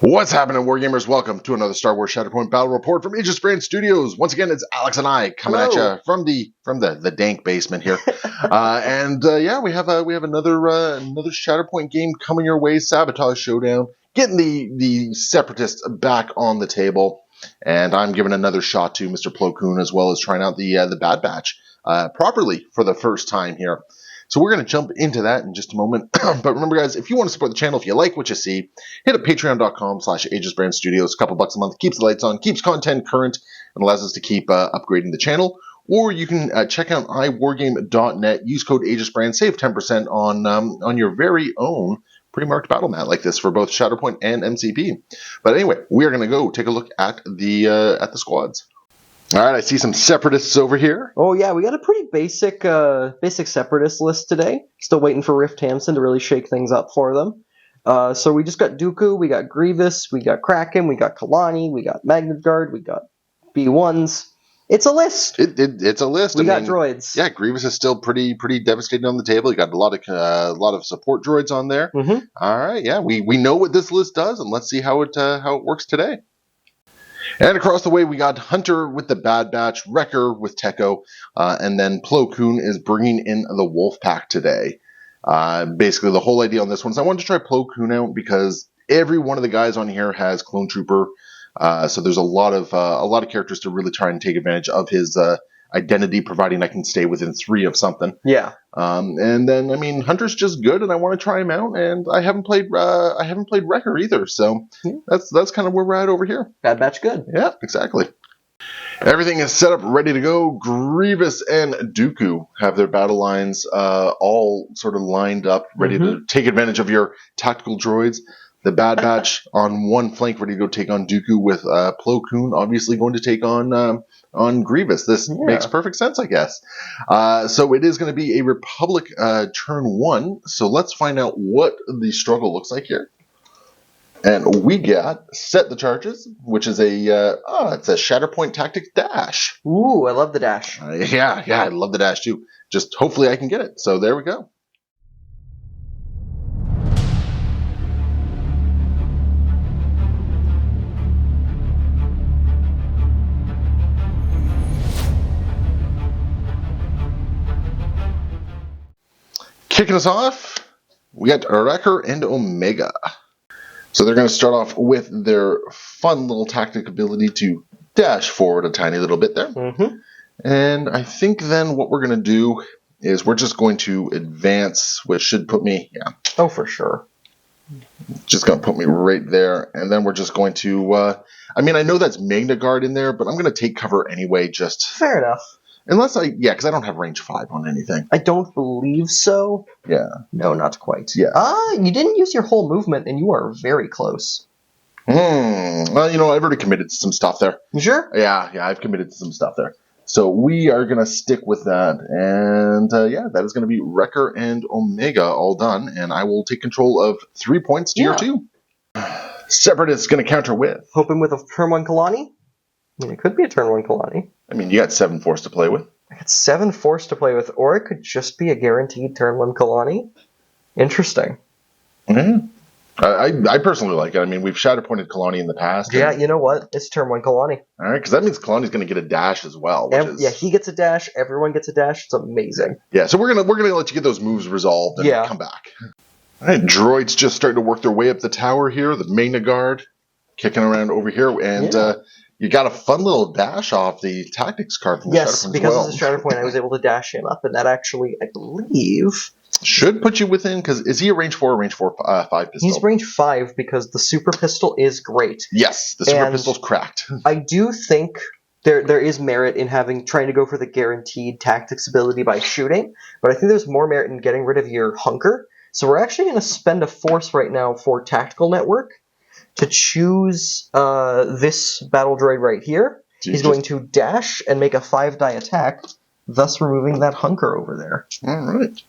What's happening, Wargamers? Welcome to another Star Wars Shatterpoint Battle Report from Aegis Brand Studios. Once again, it's Alex and I coming at you from the dank basement here. Yeah, we have another Shatterpoint game coming your way. Sabotage Showdown, getting the Separatists back on the table, and I'm giving another shot to Mr. Plo Koon as well as trying out the Bad Batch properly for the first time here. So we're going to jump into that in just a moment. But remember, guys, if you want to support the channel, if you like what you see, hit up patreon.com/AegisBrandStudios. A couple bucks a month keeps the lights on, keeps content current, and allows us to keep upgrading the channel. Or you can check out iWargame.net, use code AegisBrand, save 10% on your very own pre-marked battle mat like this for both Shatterpoint and MCP. But anyway, we are going to go take a look at the squads. All right, I see some Separatists over here. Oh yeah, we got a pretty basic Separatist list today. Still waiting for Rift Hamson to really shake things up for them. So we just got Dooku, we got Grievous, we got Kraken, we got Kalani, we got Magnet Guard, we got B1s. It's a list. It's a list. We got droids. Yeah, Grievous is still pretty devastating on the table. You got a lot of support droids on there. Mm-hmm. All right, yeah, we know what this list does, and let's see how it works today. And across the way, we got Hunter with the Bad Batch, Wrecker with Tekko, and then Plo Koon is bringing in the Wolf Pack today. Basically, the whole idea on this one is I wanted to try Plo Koon out because every one of the guys on here has Clone Trooper, so there's a lot of characters to really try and take advantage of his identity, providing I can stay within 3 of something. Yeah. And then I mean, Hunter's just good, and I want to try him out. And I haven't played Wrecker either, so that's kind of where we're at over here. Bad Batch good. Yeah, exactly. Everything is set up, ready to go. Grievous and Dooku have their battle lines all sort of lined up, ready to take advantage of your tactical droids. The Bad Batch on one flank, ready to go take on Dooku, with Plo Koon obviously going to take on Grievous. This makes perfect sense, I guess. So it is going to be a Republic turn 1. So let's find out what the struggle looks like here. And we got Set the Charges, which is it's a Shatterpoint Tactics Dash. Ooh, I love the dash. Yeah, I love the dash too. Just hopefully I can get it. So there we go. Kicking us off, we got Wrecker and Omega. So they're going to start off with their fun little tactic ability to dash forward a tiny little bit there. Mm-hmm. And I think then what we're going to do is we're just going to advance, which should put me, Oh, for sure. Just going to put me right there. And then we're just going to, I know that's Magna Guard in there, but I'm going to take cover anyway, just... Fair enough. Unless because I don't have range 5 on anything. I don't believe so. Yeah. No, not quite. Yeah. You didn't use your whole movement, and you are very close. Well, I've already committed to some stuff there. You sure? Yeah, I've committed to some stuff there. So we are going to stick with that. And, that is going to be Wrecker and Omega all done. And I will take control of 3 points to your 2. Separatist is going to counter with. Hoping with a turn 1 Kalani? It could be a turn 1 Kalani. You got 7 Force to play with. I got 7 Force to play with, or it could just be a guaranteed turn 1 Kalani. Interesting. Mm-hmm. I personally like it. We've Shatterpointed Kalani in the past. Yeah, you know what? It's turn 1 Kalani. All right, because that means Kalani's going to get a dash as well. Yeah, he gets a dash. Everyone gets a dash. It's amazing. Yeah, so we're gonna let you get those moves resolved and come back. All right, droids just starting to work their way up the tower here. The Magna Guard kicking around over here, and you got a fun little dash off the tactics card from the Shatterpoint because of the Shatterpoint, I was able to dash him up, and that actually, I believe, should put you within, because is he a range 4 or range 4 5 pistol? He's range 5 because the super pistol is great. Yes, the super pistol's cracked. I do think there is merit in trying to go for the guaranteed tactics ability by shooting, but I think there's more merit in getting rid of your hunker. So we're actually going to spend a force right now for Tactical Network to choose this battle droid right here. He's going to dash and make a 5-die attack, thus removing that hunker over there. All right.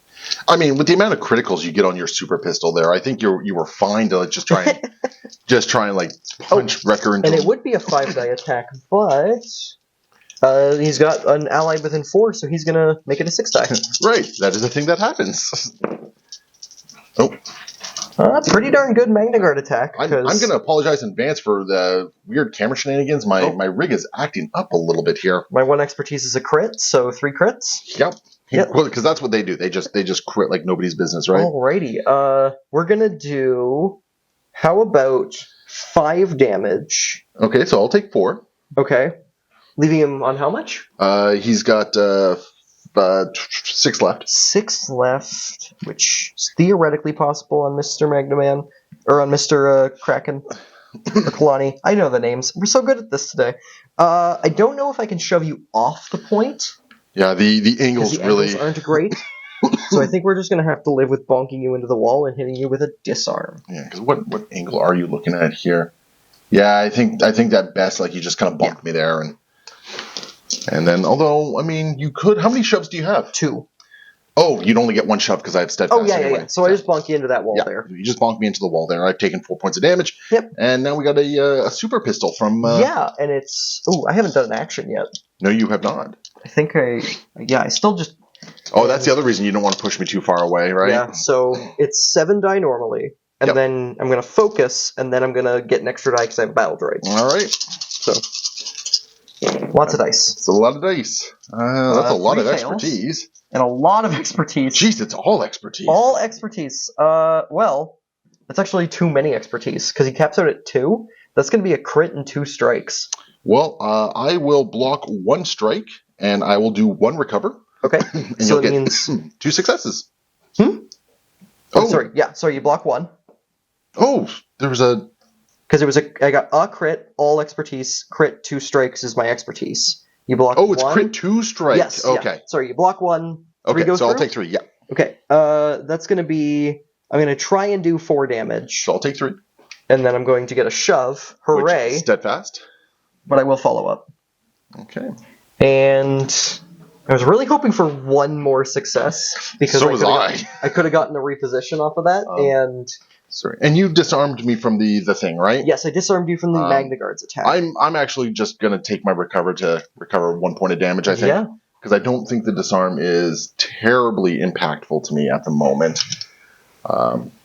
I mean, with the amount of criticals you get on your super pistol there, I think you were fine to like, just try and like punch Wrecker into. And it would be a 5-die attack, but he's got an ally within 4, so he's gonna make it a 6-die. Right, that is a thing that happens. Oh. Pretty darn good Magna Guard attack. I'm going to apologize in advance for the weird camera shenanigans. My rig is acting up a little bit here. My 1 expertise is a crit, so 3 crits. Yep. Well, because that's what they do. They just crit like nobody's business, right? Alrighty. We're gonna do. How about 5 damage? Okay, so I'll take 4. Okay. Leaving him on how much? He's got 6 left. 6 left, which is theoretically possible on Mr. Magnaman, or on Mr. Kraken, or Kalani. I know the names. We're so good at this today. I don't know if I can shove you off the point. Yeah, the angles really angles aren't great. So I think we're just going to have to live with bonking you into the wall and hitting you with a disarm. Yeah, because what angle are you looking at here? Yeah, I think that best, like, you just kind of bonked me there, and then, although, I mean, you could. How many shoves do you have? 2. Oh, you'd only get 1 shove because I have steadfast. Oh, yeah. So I just bonk you into that wall there. You just bonked me into the wall there. I've taken 4 points of damage. Yep. And now we got a super pistol from. Yeah, and it's. Oh, I haven't done an action yet. No, you have not. I think I still just. Oh, that's the other reason you don't want to push me too far away, right? Yeah, so it's 7 die normally, and then I'm going to focus, and then I'm going to get an extra die because I have battle droids. All right. So, lots of dice. It's a lot of dice. That's a lot of expertise. And a lot of expertise. Jeez, it's all expertise. All expertise. Well, that's actually too many expertise, because he caps out at 2. That's going to be a crit and 2 strikes. Well, I will block 1 strike, and I will do 1 recover. Okay, and so you'll get means 2 successes. Oh, sorry. Yeah, sorry. You block 1. Oh, there was a. Because I got a crit, all expertise, crit 2 strikes is my expertise. You block. Oh, it's 1. crit 2 strikes. Yes. Okay. Yeah. Sorry, you block 1. 3 Okay, goes so through? I'll take 3. Yeah. Okay. That's gonna be. I'm gonna try and do 4 damage. So I'll take 3. And then I'm going to get a shove. Hooray! Which, steadfast. But I will follow up. Okay. And I was really hoping for 1 more success because So was I. I could have gotten a reposition off of that, and sorry. And you disarmed me from the thing, right? yes, I disarmed you from the Magna Guard's attack. I'm actually just gonna take my recover to recover 1 point of damage. I think. Yeah. Because I don't think the disarm is terribly impactful to me at the moment.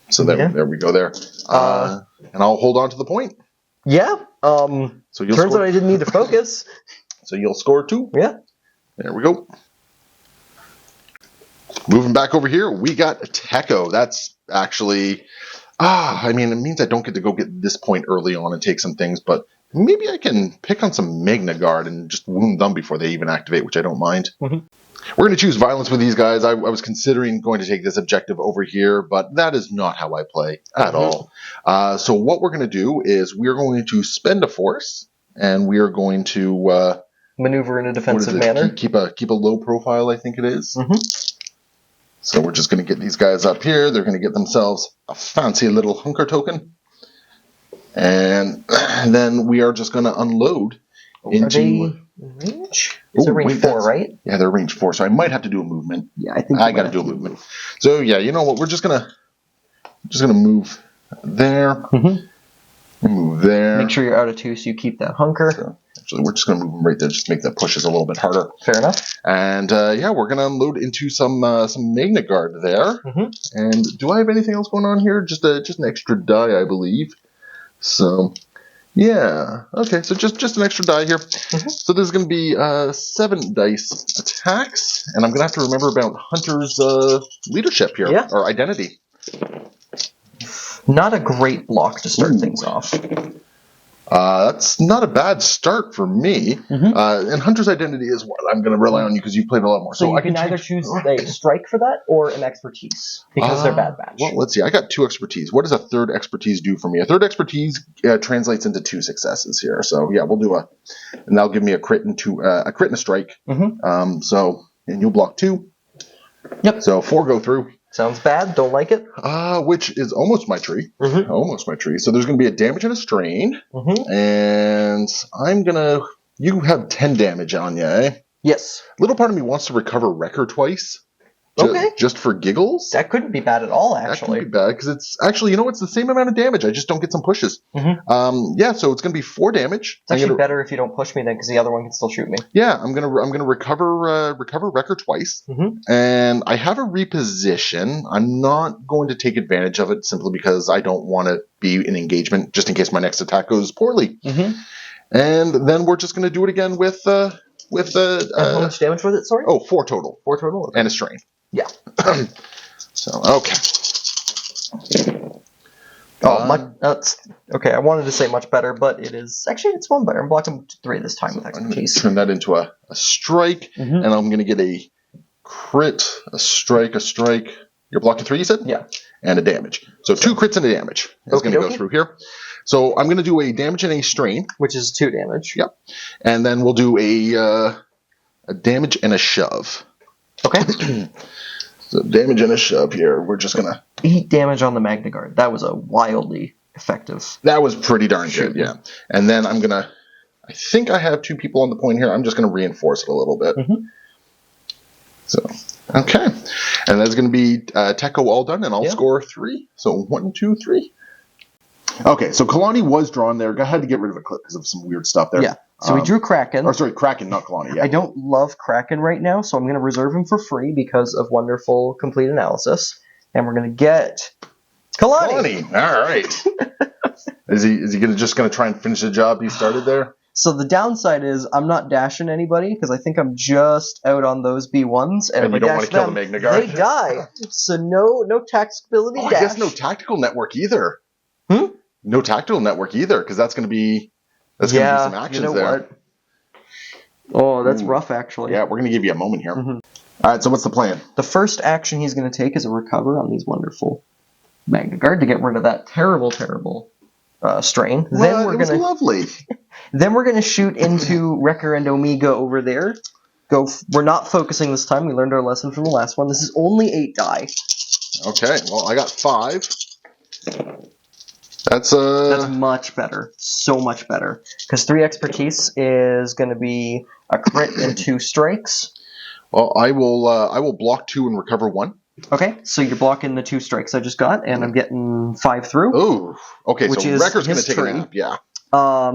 So there we go there. And I'll hold on to the point. Yeah. So you'll turns score, out I didn't need to focus. So you'll score 2. Yeah. There we go. Moving back over here, we got Techo. That's actually, I mean, it means I don't get to go get this point early on and take some things, but maybe I can pick on some Magna Guard and just wound them before they even activate, which I don't mind. Mm-hmm. We're going to choose violence with these guys. I was considering going to take this objective over here, but that is not how I play at all. So what we're going to do is we're going to spend a force, and we are going to maneuver in a defensive manner. Keep a low profile, I think it is. Mm-hmm. So we're just going to get these guys up here. They're going to get themselves a fancy little hunker token. And then we are just going to unload into... range? Is it range 4, right? Yeah, they're range 4, so I might have to do a movement. Yeah, I think I got to do a movement. So yeah, you know what? We're just gonna move there, move there. Make sure you're out of 2, so you keep that hunker. So, actually, we're just gonna move them right there, just to make the pushes a little bit harder. Fair enough. And yeah, we're gonna unload into some Magna Guard there. And do I have anything else going on here? Just an extra die, I believe. So. Yeah, okay, so just an extra die here. So there's going to be 7 dice attacks, and I'm going to have to remember about Hunter's leadership here, or identity. Not a great block to start things off. That's not a bad start for me. And Hunter's identity is what I'm going to rely on you because you've played a lot more. So you can either choose a strike for that or an expertise because they're bad match. Well, let's see. I got 2 expertise. What does a 3rd expertise do for me? A 3rd expertise translates into 2 successes here. So yeah, we'll do and that'll give me a crit and a crit and a strike. So and you'll block 2. Yep. So 4 go through. Sounds bad. Don't like it. Which is almost my tree. Almost my tree. So there's going to be a damage and a strain. And I'm going to... You have 10 damage on you, eh? Yes. Little part of me wants to recover Wrecker twice. Okay. Just for giggles. That couldn't be bad at all, actually. That couldn't be bad, because it's actually, it's the same amount of damage. I just don't get some pushes. Mm-hmm. Yeah, so it's going to be 4 damage. It's actually better if you don't push me then, because the other one can still shoot me. Yeah, I'm gonna recover Wrecker twice, and I have a reposition. I'm not going to take advantage of it simply because I don't want to be in engagement, just in case my next attack goes poorly. And then we're just gonna do it again with and how much damage was it? Sorry. 4 total. 4 total. Okay. And a strain. Yeah. So okay. That's okay. I wanted to say much better, but it is actually it's 1 better. I'm blocking 3 this time with expertise. Turn that into a strike, and I'm going to get a crit, a strike. You're blocking 3, you said? Yeah. And a damage. So 2 crits and a damage is going to go through here. So I'm going to do a damage and a strain, which is 2 damage. Yep. And then we'll do a damage and a shove. Okay. So damage and a shove here. We're just gonna 8 damage on the Magna Guard. That was a wildly effective. That was pretty darn good, yeah. And then I'm gonna. I think I have 2 people on the point here. I'm just gonna reinforce it a little bit. So okay, and that's gonna be Techo all done, and I'll score 3. So 1, 2, 3. Okay, so Kalani was drawn there. I had to get rid of a clip because of some weird stuff there. Yeah. So we drew Kraken. Or sorry, Kraken, not Kalani. Yeah. I don't love Kraken right now, so I'm going to reserve him for free because of wonderful complete analysis. And we're going to get Kalani. All right. Is he just going to try and finish the job he started there? So the downside is I'm not dashing anybody because I think I'm just out on those B1s, and if you I don't dash want to kill them, the Magna Guard. they die. So no tactical dash. I guess no tactical network either. No tactical network either, because that's going to be some actions there. What? Oh, that's rough, actually. Yeah, we're going to give you a moment here. All right, so what's the plan? The first action he's going to take is a recover on these wonderful Magna Guard to get rid of that terrible strain. Well, lovely. Then we're going to shoot into Wrecker and Omega over there. We're not focusing this time. We learned our lesson from the last one. This is only 8 die. Okay, well, I got 5. That's much better. So much better. Because 3 expertise is going to be a crit and 2 strikes. Well, I will block 2 and recover 1. Okay, so you're blocking the 2 strikes I just got, and I'm getting 5 through. Ooh. Okay, so Wrecker's going to take a nap. Yeah. How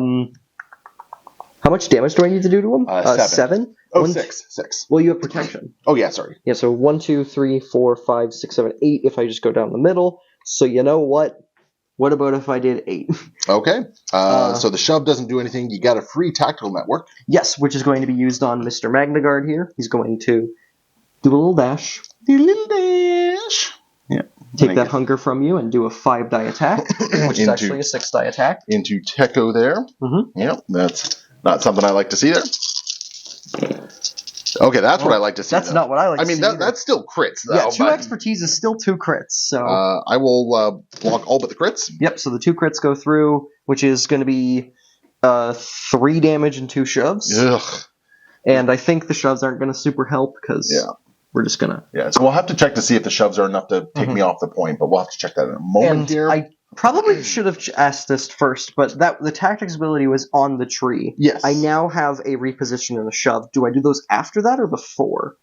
much damage do I need to do to him? 7. Oh, 6. Well, you have protection. Oh, yeah, sorry. Yeah, so 1, 2, 3, 4, 5, 6, 7, 8 if I just go down the middle. So you know what? What about if I did 8? Okay. So the shove doesn't do anything. You got a free tactical network. Yes, which is going to be used on Mr. Magna Guard here. He's going to do a little dash. Yeah. Take that hunger from you and do a 5 die attack, which is actually a 6 die attack. Into Techo there. Yep, that's not something I like to see there. Okay, that's what I like to see. That's not what I like to see. I mean, that's still crits, though. Yeah, 2 expertise is still 2 crits. So I will block all but the crits. Yep, so the 2 crits go through, which is going to be 3 damage and 2 shoves. Ugh. And I think the shoves aren't going to super help because we're just going to... Yeah, so we'll have to check to see if the shoves are enough to take me off the point, but we'll have to check that in a moment here. I probably should have asked this first, but the tactics ability was on the tree. Yes. I now have a reposition and a shove. Do I do those after that or before,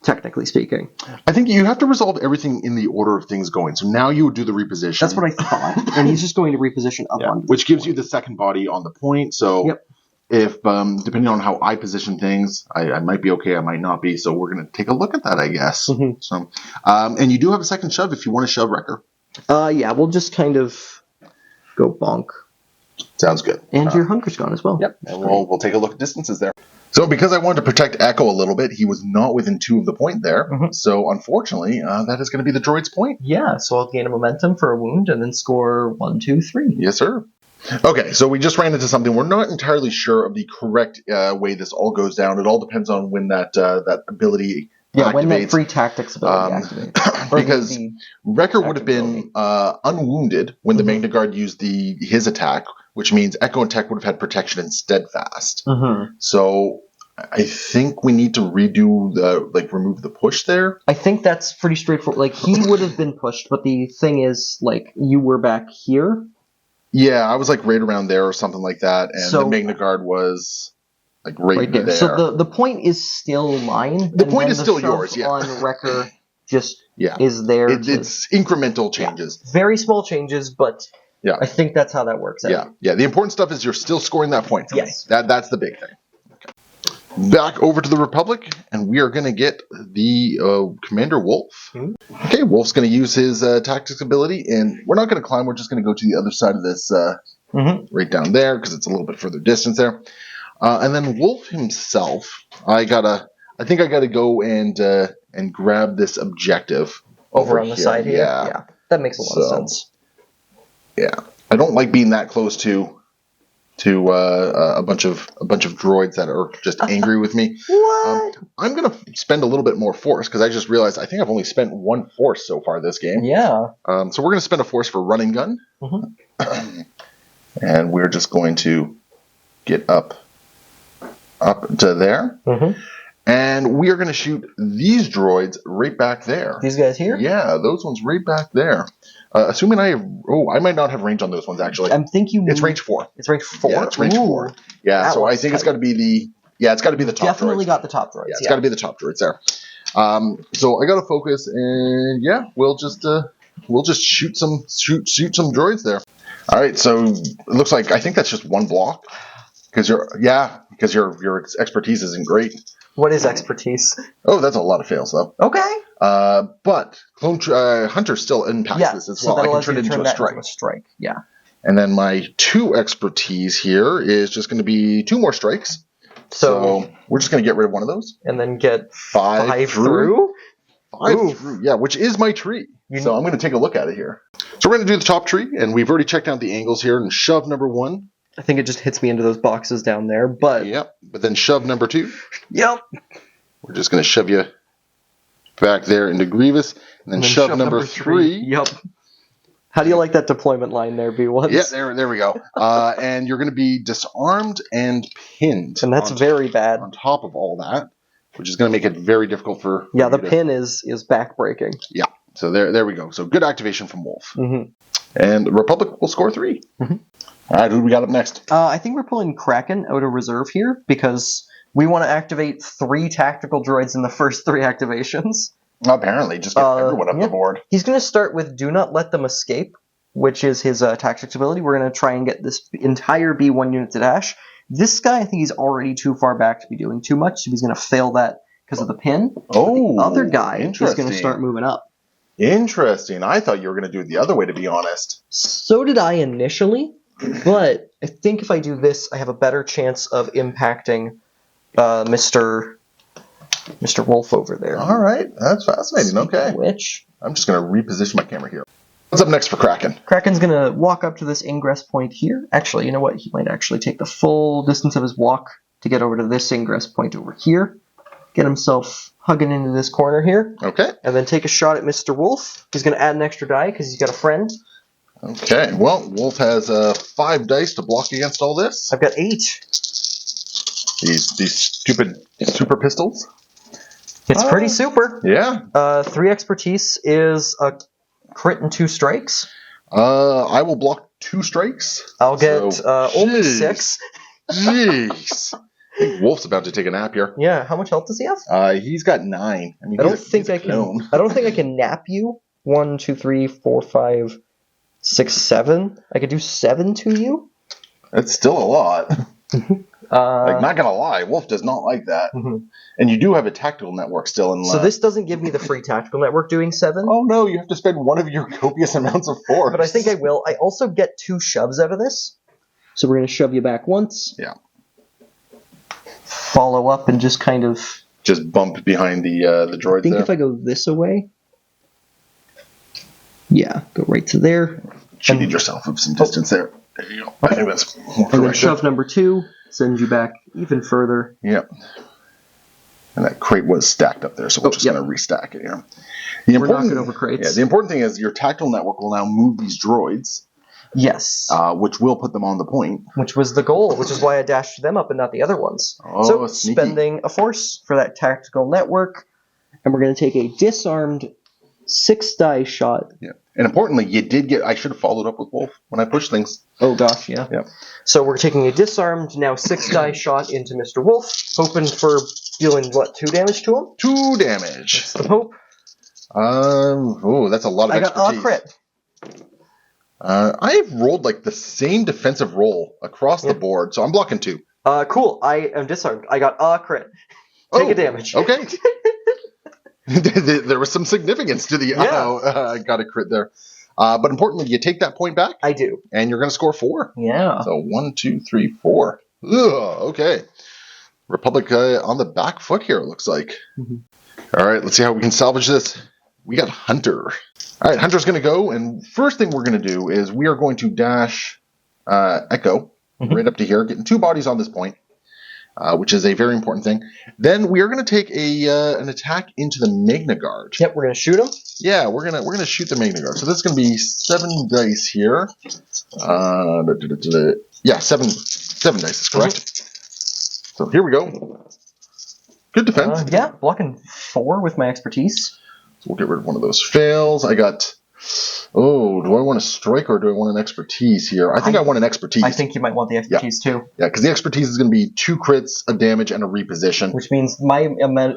technically speaking? I think you have to resolve everything in the order of things going. So now you would do the reposition. That's what I thought. And he's just going to reposition up on which gives you the second body on the point. So if depending on how I position things, I might be okay, I might not be. So we're going to take a look at that, I guess. So, and you do have a second shove if you want to shove Wrecker. Yeah, we'll just kind of go bonk. Sounds good. And your hunger's gone as well. Yep. And we'll take a look at distances there. So because I wanted to protect Echo a little bit, he was not within 2 of the point there. So unfortunately, that is going to be the droid's point. Yeah, so I'll gain a momentum for a wound and then score 1, 2, 3. Yes, sir. Okay, so we just ran into something. We're not entirely sure of the correct way this all goes down. It all depends on when that ability activates. When that free tactics ability activates. Because Wrecker would have been unwounded when the Magna Guard used his attack, which means Echo and Tech would have had protection and steadfast. So I think we need to redo remove the push there. I think that's pretty straightforward. Like, he would have been pushed, but the thing is, like, you were back here. Yeah, I was like right around there or something like that, and the Magna Guard was... like right there. So the point is still mine. The point is still yours. Yeah. On Wrecker just is there. It's incremental changes. Yeah. Very small changes, but yeah, I think that's how that works out. Yeah. The important stuff is you're still scoring that point. Yes. That's the big thing. Okay. Back over to the Republic, and we are going to get the Commander Wolf. Okay, Wolf's going to use his tactics ability, and we're not going to climb. We're just going to go to the other side of this, right down there, because it's a little bit further distance there. And then Wolf himself, I think I gotta go and grab this objective over on the side here. Yeah, that makes a lot of sense. Yeah, I don't like being that close to a bunch of droids that are just angry with me. What? I'm gonna spend a little bit more force because I just realized I think I've only spent 1 force so far this game. Yeah. So we're gonna spend a force for running gun, and we're just going to get up to there. And we are going to shoot these droids right back there. These guys here? Yeah, those ones right back there. Assuming I have... Oh, I might not have range on those ones, actually. I'm thinking... It's range 4. It's range 4? Yeah, it's range 4. Yeah, so I think it's got to be the... Yeah, it's got to be the top Definitely droids. got the top droids. Yeah, it's got to be the top droids there. So I got to focus, and yeah, we'll just shoot some droids there. All right, so it looks like... I think that's just 1 block. Because your expertise isn't great. What is expertise? Oh, that's a lot of fails, though. Okay. But Hunter still impacts this as well. So I can turn it into a strike. Yeah. And then my 2 expertise here is just going to be 2 more strikes. So we're just going to get rid of one of those. And then get 5 through? 5 through, yeah, which is my tree. So I'm going to take a look at it here. So we're going to do the top tree, and we've already checked out the angles here and shove number 1. I think it just hits me into those boxes down there, but... Yep, but then shove number 2. Yep. We're just going to shove you back there into Grievous, and then shove number 3. Yep. How do you like that deployment line there, B1? Yeah, there we go. And you're going to be disarmed and pinned. And that's very bad. On top of all that, which is going to make it very difficult for... Yeah, the pin is backbreaking. Yeah, so there we go. So good activation from Wolf. And Republic will score 3. All right, who do we got up next? I think we're pulling Kraken out of reserve here because we want to activate 3 tactical droids in the first 3 activations. Apparently, just get everyone up the board. He's going to start with Do Not Let Them Escape, which is his tactics ability. We're going to try and get this entire B1 unit to dash. This guy, I think he's already too far back to be doing too much, so he's going to fail that because of the pin. Oh, the other guy is going to start moving up. Interesting. I thought you were going to do it the other way, to be honest. So did I initially. But I think if I do this, I have a better chance of impacting Mr. Wolf over there. All right, that's fascinating. Okay. Which I'm just going to reposition my camera here. What's up next for Kraken? Kraken's going to walk up to this ingress point here. Actually, you know what? He might actually take the full distance of his walk to get over to this ingress point over here. Get himself hugging into this corner here. Okay. And then take a shot at Mr. Wolf. He's going to add an extra die because he's got a friend. Okay, well, Wolf has 5 dice to block against all this. I've got 8. These stupid super pistols. It's pretty super. Yeah. 3 expertise is a crit and 2 strikes. I will block 2 strikes. I'll get only 6. Jeez. I think Wolf's about to take a nap here. Yeah. How much health does he have? He's got 9. I mean, I don't think I can nap you. 1, 2, 3, 4, 5, 6, 7. I could do 7 to you. That's still a lot. Like, not gonna lie, Wolf does not like that. And you do have a tactical network still in. So this doesn't give me the free tactical network doing 7. Oh no, you have to spend one of your copious amounts of force. But I think I will. I also get 2 shoves out of this. So we're gonna shove you back once. Yeah. Follow up and just kind of just bump behind the droids. I think if I go this away. Yeah, go right to there. Cheated yourself of some distance there. There you go. I think that's more correct. And then shove number 2 sends you back even further. Yep. And that crate was stacked up there, so we're just going to restack it here. We're knocking over crates. Yeah, the important thing is your tactical network will now move these droids. Yes. Which will put them on the point. Which was the goal, which is why I dashed them up and not the other ones. Oh, so sneaky. Spending a force for that tactical network, and we're going to take a disarmed 6 die shot And importantly, you did get... I should have followed up with Wolf when I pushed things. Oh gosh, yeah. Yeah. So we're taking a disarmed, now 6-die shot into Mr. Wolf, hoping for dealing, what, 2 damage to him? 2 damage. That's the hope. Oh, that's a lot of expertise. I got a crit. I've rolled like the same defensive roll across the board, so I'm blocking 2. Cool. I am disarmed. I got a crit. Take a damage. Okay. There was some significance to the I got a crit there. But importantly, you take that point back. I do. And you're going to score 4. Yeah. So 1, 2, 3, 4. Ugh, okay. Republic on the back foot here, it looks like. Mm-hmm. All right, let's see how we can salvage this. We got Hunter. All right, Hunter's going to go, and first thing we're going to do is we are going to dash Echo right up to here, getting 2 bodies on this point, which is a very important thing. Then we are going to take an attack into the Magna Guard. Yep, we're going to shoot him. Yeah, we're gonna shoot the Magna Guard. So this is going to be 7 dice here. Yeah, 7 dice is correct. So here we go. Good defense. Yeah, blocking 4 with my expertise. So we'll get rid of one of those fails. I got... Oh, do I want a strike or do I want an expertise here? I think I want an expertise. I think you might want the expertise too. Yeah, because the expertise is going to be 2 crits, a damage, and a reposition. Which means my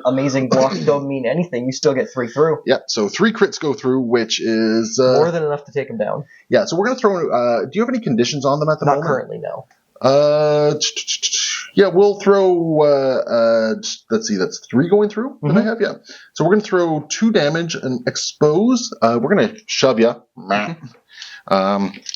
amazing block don't mean anything. You still get 3 through. Yeah, so 3 crits go through, which is... more than enough to take him down. Yeah, so we're going to throw... do you have any conditions on them at the moment? Not currently, no. Yeah, we'll throw, let's see, that's 3 going through that I have, yeah. So we're going to throw 2 damage and expose. We're going to shove ya,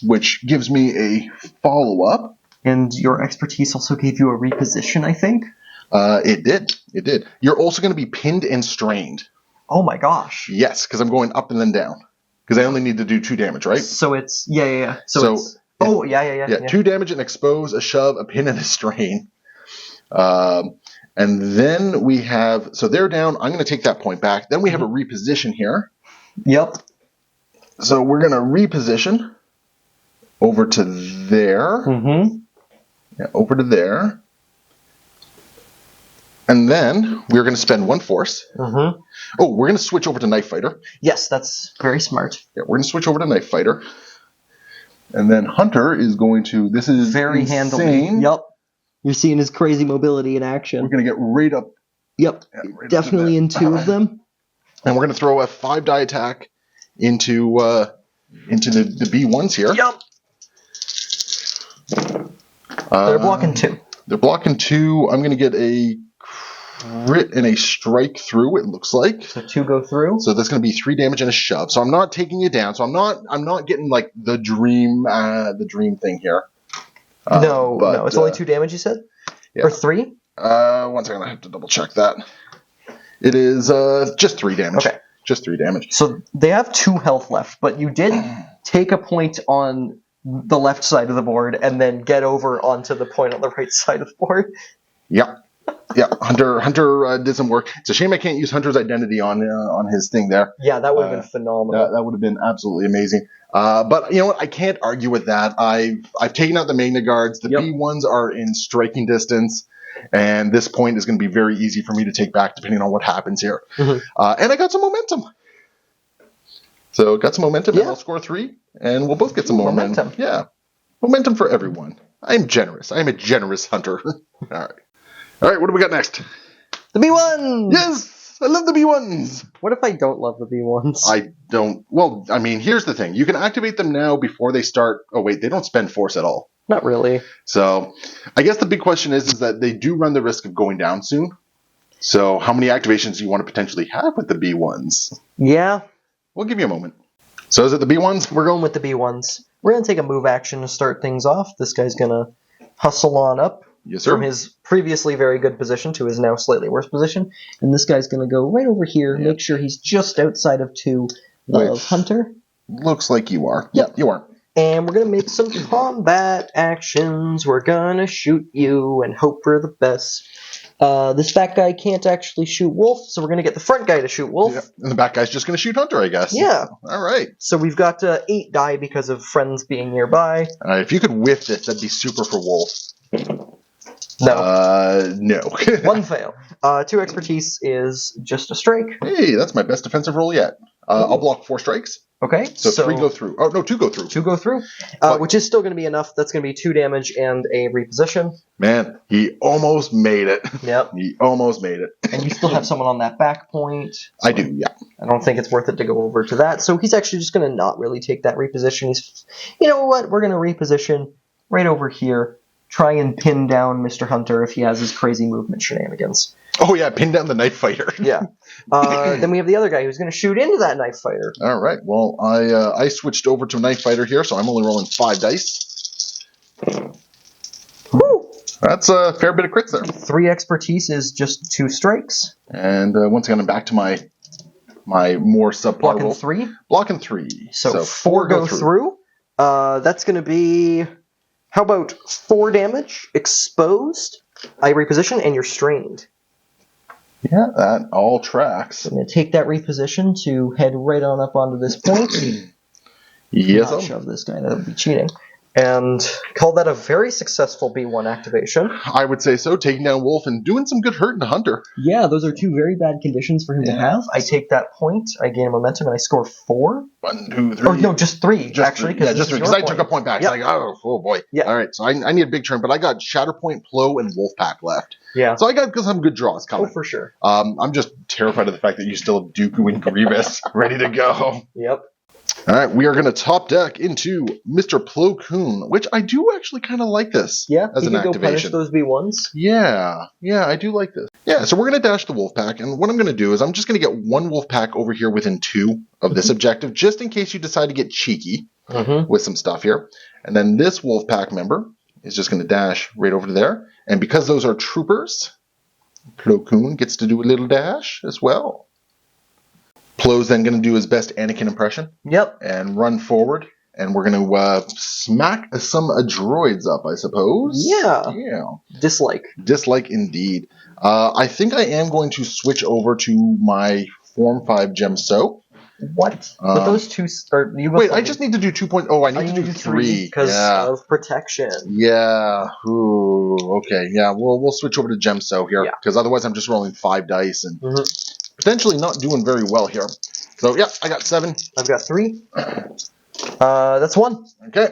which gives me a follow-up. And your expertise also gave you a reposition, I think? It did. You're also going to be pinned and strained. Oh my gosh. Yes, because I'm going up and then down. Because I only need to do 2 damage, right? So it's, yeah. So it's... Oh, yeah. 2 damage and expose, a shove, a pin, and a strain. And then we have... So they're down. I'm going to take that point back. Then we have a reposition here. Yep. So we're going to reposition over to there. Yeah, over to there. And then we're going to spend 1 force. Oh, we're going to switch over to Knife Fighter. Yes, that's very smart. Yeah, we're going to switch over to Knife Fighter. And then Hunter is going to... This is very handily. Yep. You're seeing his crazy mobility in action. We're going to get right up. Yep. Right definitely in 2 of them. And we're going to throw a 5-die attack into the B1s here. Yep. They're blocking 2. They're blocking 2. I'm going to get a crit and a strike through, it looks like. So 2 go through. So that's going to be 3 damage and a shove. So I'm not taking you down. So I'm not getting like the dream thing here. No, it's only 2 damage, you said? Yeah. Or 3? 1 second, I have to double check that. It is just 3 damage. Okay. Just 3 damage. So they have 2 health left, but you did take a point on the left side of the board and then get over onto the point on the right side of the board. Yeah. Yeah, Hunter did some work. It's a shame I can't use Hunter's identity on his thing there. Yeah, that would have been phenomenal. That would have been absolutely amazing. But you know what? I can't argue with that. I've taken out the Magna Guards. The B1s are in striking distance, and this point is going to be very easy for me to take back depending on what happens here. And I got some momentum. So got some momentum, and I'll score 3, and we'll both get some momentum. Yeah, momentum for everyone. I'm generous. I'm a generous hunter. All right, what do we got next? The B1s! Yes! I love the B1s! What if I don't love the B1s? I don't... Well, I mean, here's the thing. You can activate them now before they start... Oh, wait, they don't spend force at all. Not really. So, I guess the big question is that they do run the risk of going down soon. So, how many activations do you want to potentially have with the B1s? Yeah. We'll give you a moment. So, is it the B1s? We're going with the B1s. We're going to take a move action to start things off. This guy's going to hustle on up. Yes, sir. From his previously very good position to his now slightly worse position. And this guy's going to go right over here, make sure he's just outside of 2 of Hunter. Looks like you are. Yep, you are. And we're going to make some combat actions. We're going to shoot you and hope for the best. This back guy can't actually shoot Wolf, so we're going to get the front guy to shoot Wolf. Yeah. And the back guy's just going to shoot Hunter, I guess. Yeah. All right. So we've got 8 die because of friends being nearby. All right, if you could whiff this, that'd be super for Wolf. No. No. 1 fail. 2 expertise is just a strike. Hey, that's my best defensive roll yet. I'll block 4 strikes. Okay. So 3 go through. Oh, no, 2 go through. 2 go through, which is still going to be enough. That's going to be 2 damage and a reposition. Man, he almost made it. Yep. He almost made it. And you still have someone on that back point. So I do, yeah. I don't think it's worth it to go over to that. So he's actually just going to not really take that reposition. He's, you know what? We're going to reposition right over here. Try and pin down Mr. Hunter if he has his crazy movement shenanigans. Oh, yeah, pin down the knife fighter. Yeah. Then we have the other guy who's going to shoot into that knife fighter. All right. Well, I switched over to a knife fighter here, so I'm only rolling 5 dice. Woo! That's a fair bit of crits there. 3 expertise is just 2 strikes. And once again, I'm back to my more subpar Blocking roll. 3. Blocking 3. So 4 go through. That's going to be, how about 4 damage, exposed, I reposition, and you're strained. Yeah, that all tracks. I'm going to take that reposition to head right on up onto this point. Yes, Not shove this guy, that would be cheating. And call that a very successful B1 activation. I would say so. Taking down Wolf and doing some good hurt in Hunter. Yeah, those are 2 very bad conditions for him to have. I take that point, I gain a momentum, and I score 4. 1, 2, 3. Or no, just 3, actually. Yeah, just 3, because I took a point back. Yep. So oh boy. Yeah. All right, so I need a big turn, but I got Shatterpoint, Plo, and Wolfpack left. Yeah. So I got some good draws coming. Oh, for sure. I'm just terrified of the fact that you still have Dooku and Grievous ready to go. Yep. All right, we are going to top deck into Mr. Plo Koon, which I do actually kind of like this as an activation. Go punish those B1s. Yeah, I do like this. Yeah, so we're going to dash the Wolfpack, and what I'm going to do is I'm just going to get 1 Wolfpack over here within 2 of this objective, just in case you decide to get cheeky with some stuff here. And then this Wolfpack member is just going to dash right over to there. And because those are troopers, Plo Koon gets to do a little dash as well. Plo's then going to do his best Anakin impression. Yep. And run forward. And we're going to smack some droids up, I suppose. Yeah. Dislike. Dislike indeed. I think I am going to switch over to my Form 5 Gemso. What? But those 2 are... Wait, I just need to do 2 points. Oh, I need to do 3. Because of protection. Yeah. Ooh, okay. Yeah, we'll switch over to Gemso here. Because otherwise I'm just rolling 5 dice and potentially not doing very well here. So, yeah, I got 7. I've got 3. That's 1. Okay.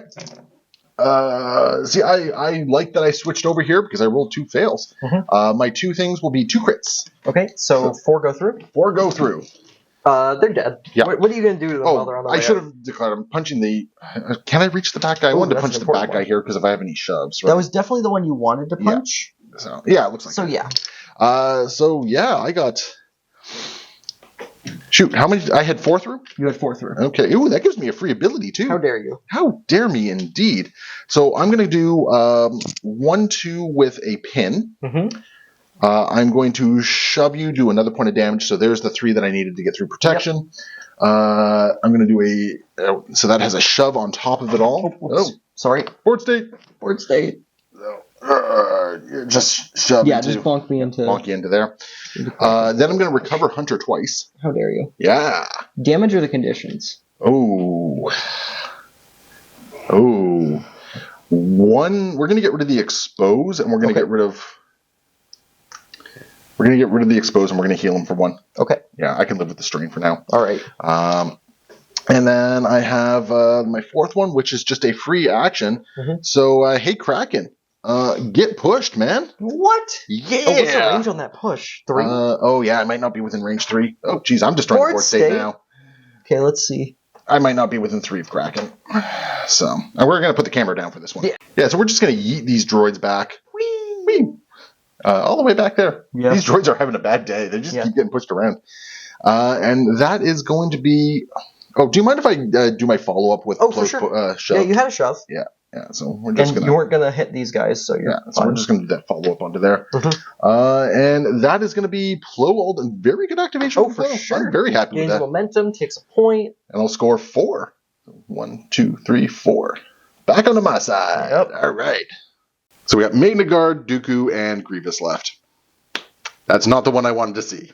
See, I like that I switched over here because I rolled 2 fails. My 2 things will be 2 crits. Okay, so 4 go through? 4 go through. They're dead. Yeah. What are you going to do to them while they're on the way I should have declared I'm punching the... can I reach the back guy? I wanted to punch the back guy here because if I have any shoves. Right? That was definitely the one you wanted to punch? Yeah, so, yeah, it looks like so, it. yeah. So, yeah, I got... Shoot, how many? I had 4 through? You had 4 through. Okay. Ooh, that gives me a free ability, too. How dare you? How dare me, indeed. So I'm going to do 1-2 with a pin. I'm going to shove you, do another point of damage. So there's the 3 that I needed to get through protection. I'm going to do a... so that has a shove on top of it all. Oh, sorry. Board state. Board state. Just shove Yeah, just bonk me into... Bonk you into there. Then I'm going to recover Hunter twice. How dare you? Yeah. Damage or the conditions? Oh. 1, we're going to get rid of the expose, and we're going to get rid of... We're going to get rid of the expose, and we're going to heal him for 1. Okay. Yeah, I can live with the strain for now. All right. And then I have my 4th one, which is just a free action. So, hey, Kraken. Get pushed, man. What? Yeah. Oh, what's the range on that push? 3? Oh, yeah, I might not be within range 3. Oh, geez, I'm destroying board state now. Okay, let's see. I might not be within 3 of Kraken. So, and we're going to put the camera down for this one. Yeah, so we're just going to yeet these droids back. Whee! All the way back there. Yeah. These droids are having a bad day. They just keep getting pushed around. And that is going to be... Oh, do you mind if I do my follow-up with for sure. Shove? Yeah, you had a shove. Yeah, so we're just going to... you weren't going to hit these guys, so you're so we're just going to do that follow-up onto there. And that is going to be Plo, and very good activation. Oh, for sure. I'm very happy with that. Gains momentum, takes a point. And I'll score 4. 1, 2, 3, 4. Back onto my side. Yep. All right. So we got Magna Guard, Dooku, and Grievous left. That's not the one I wanted to see.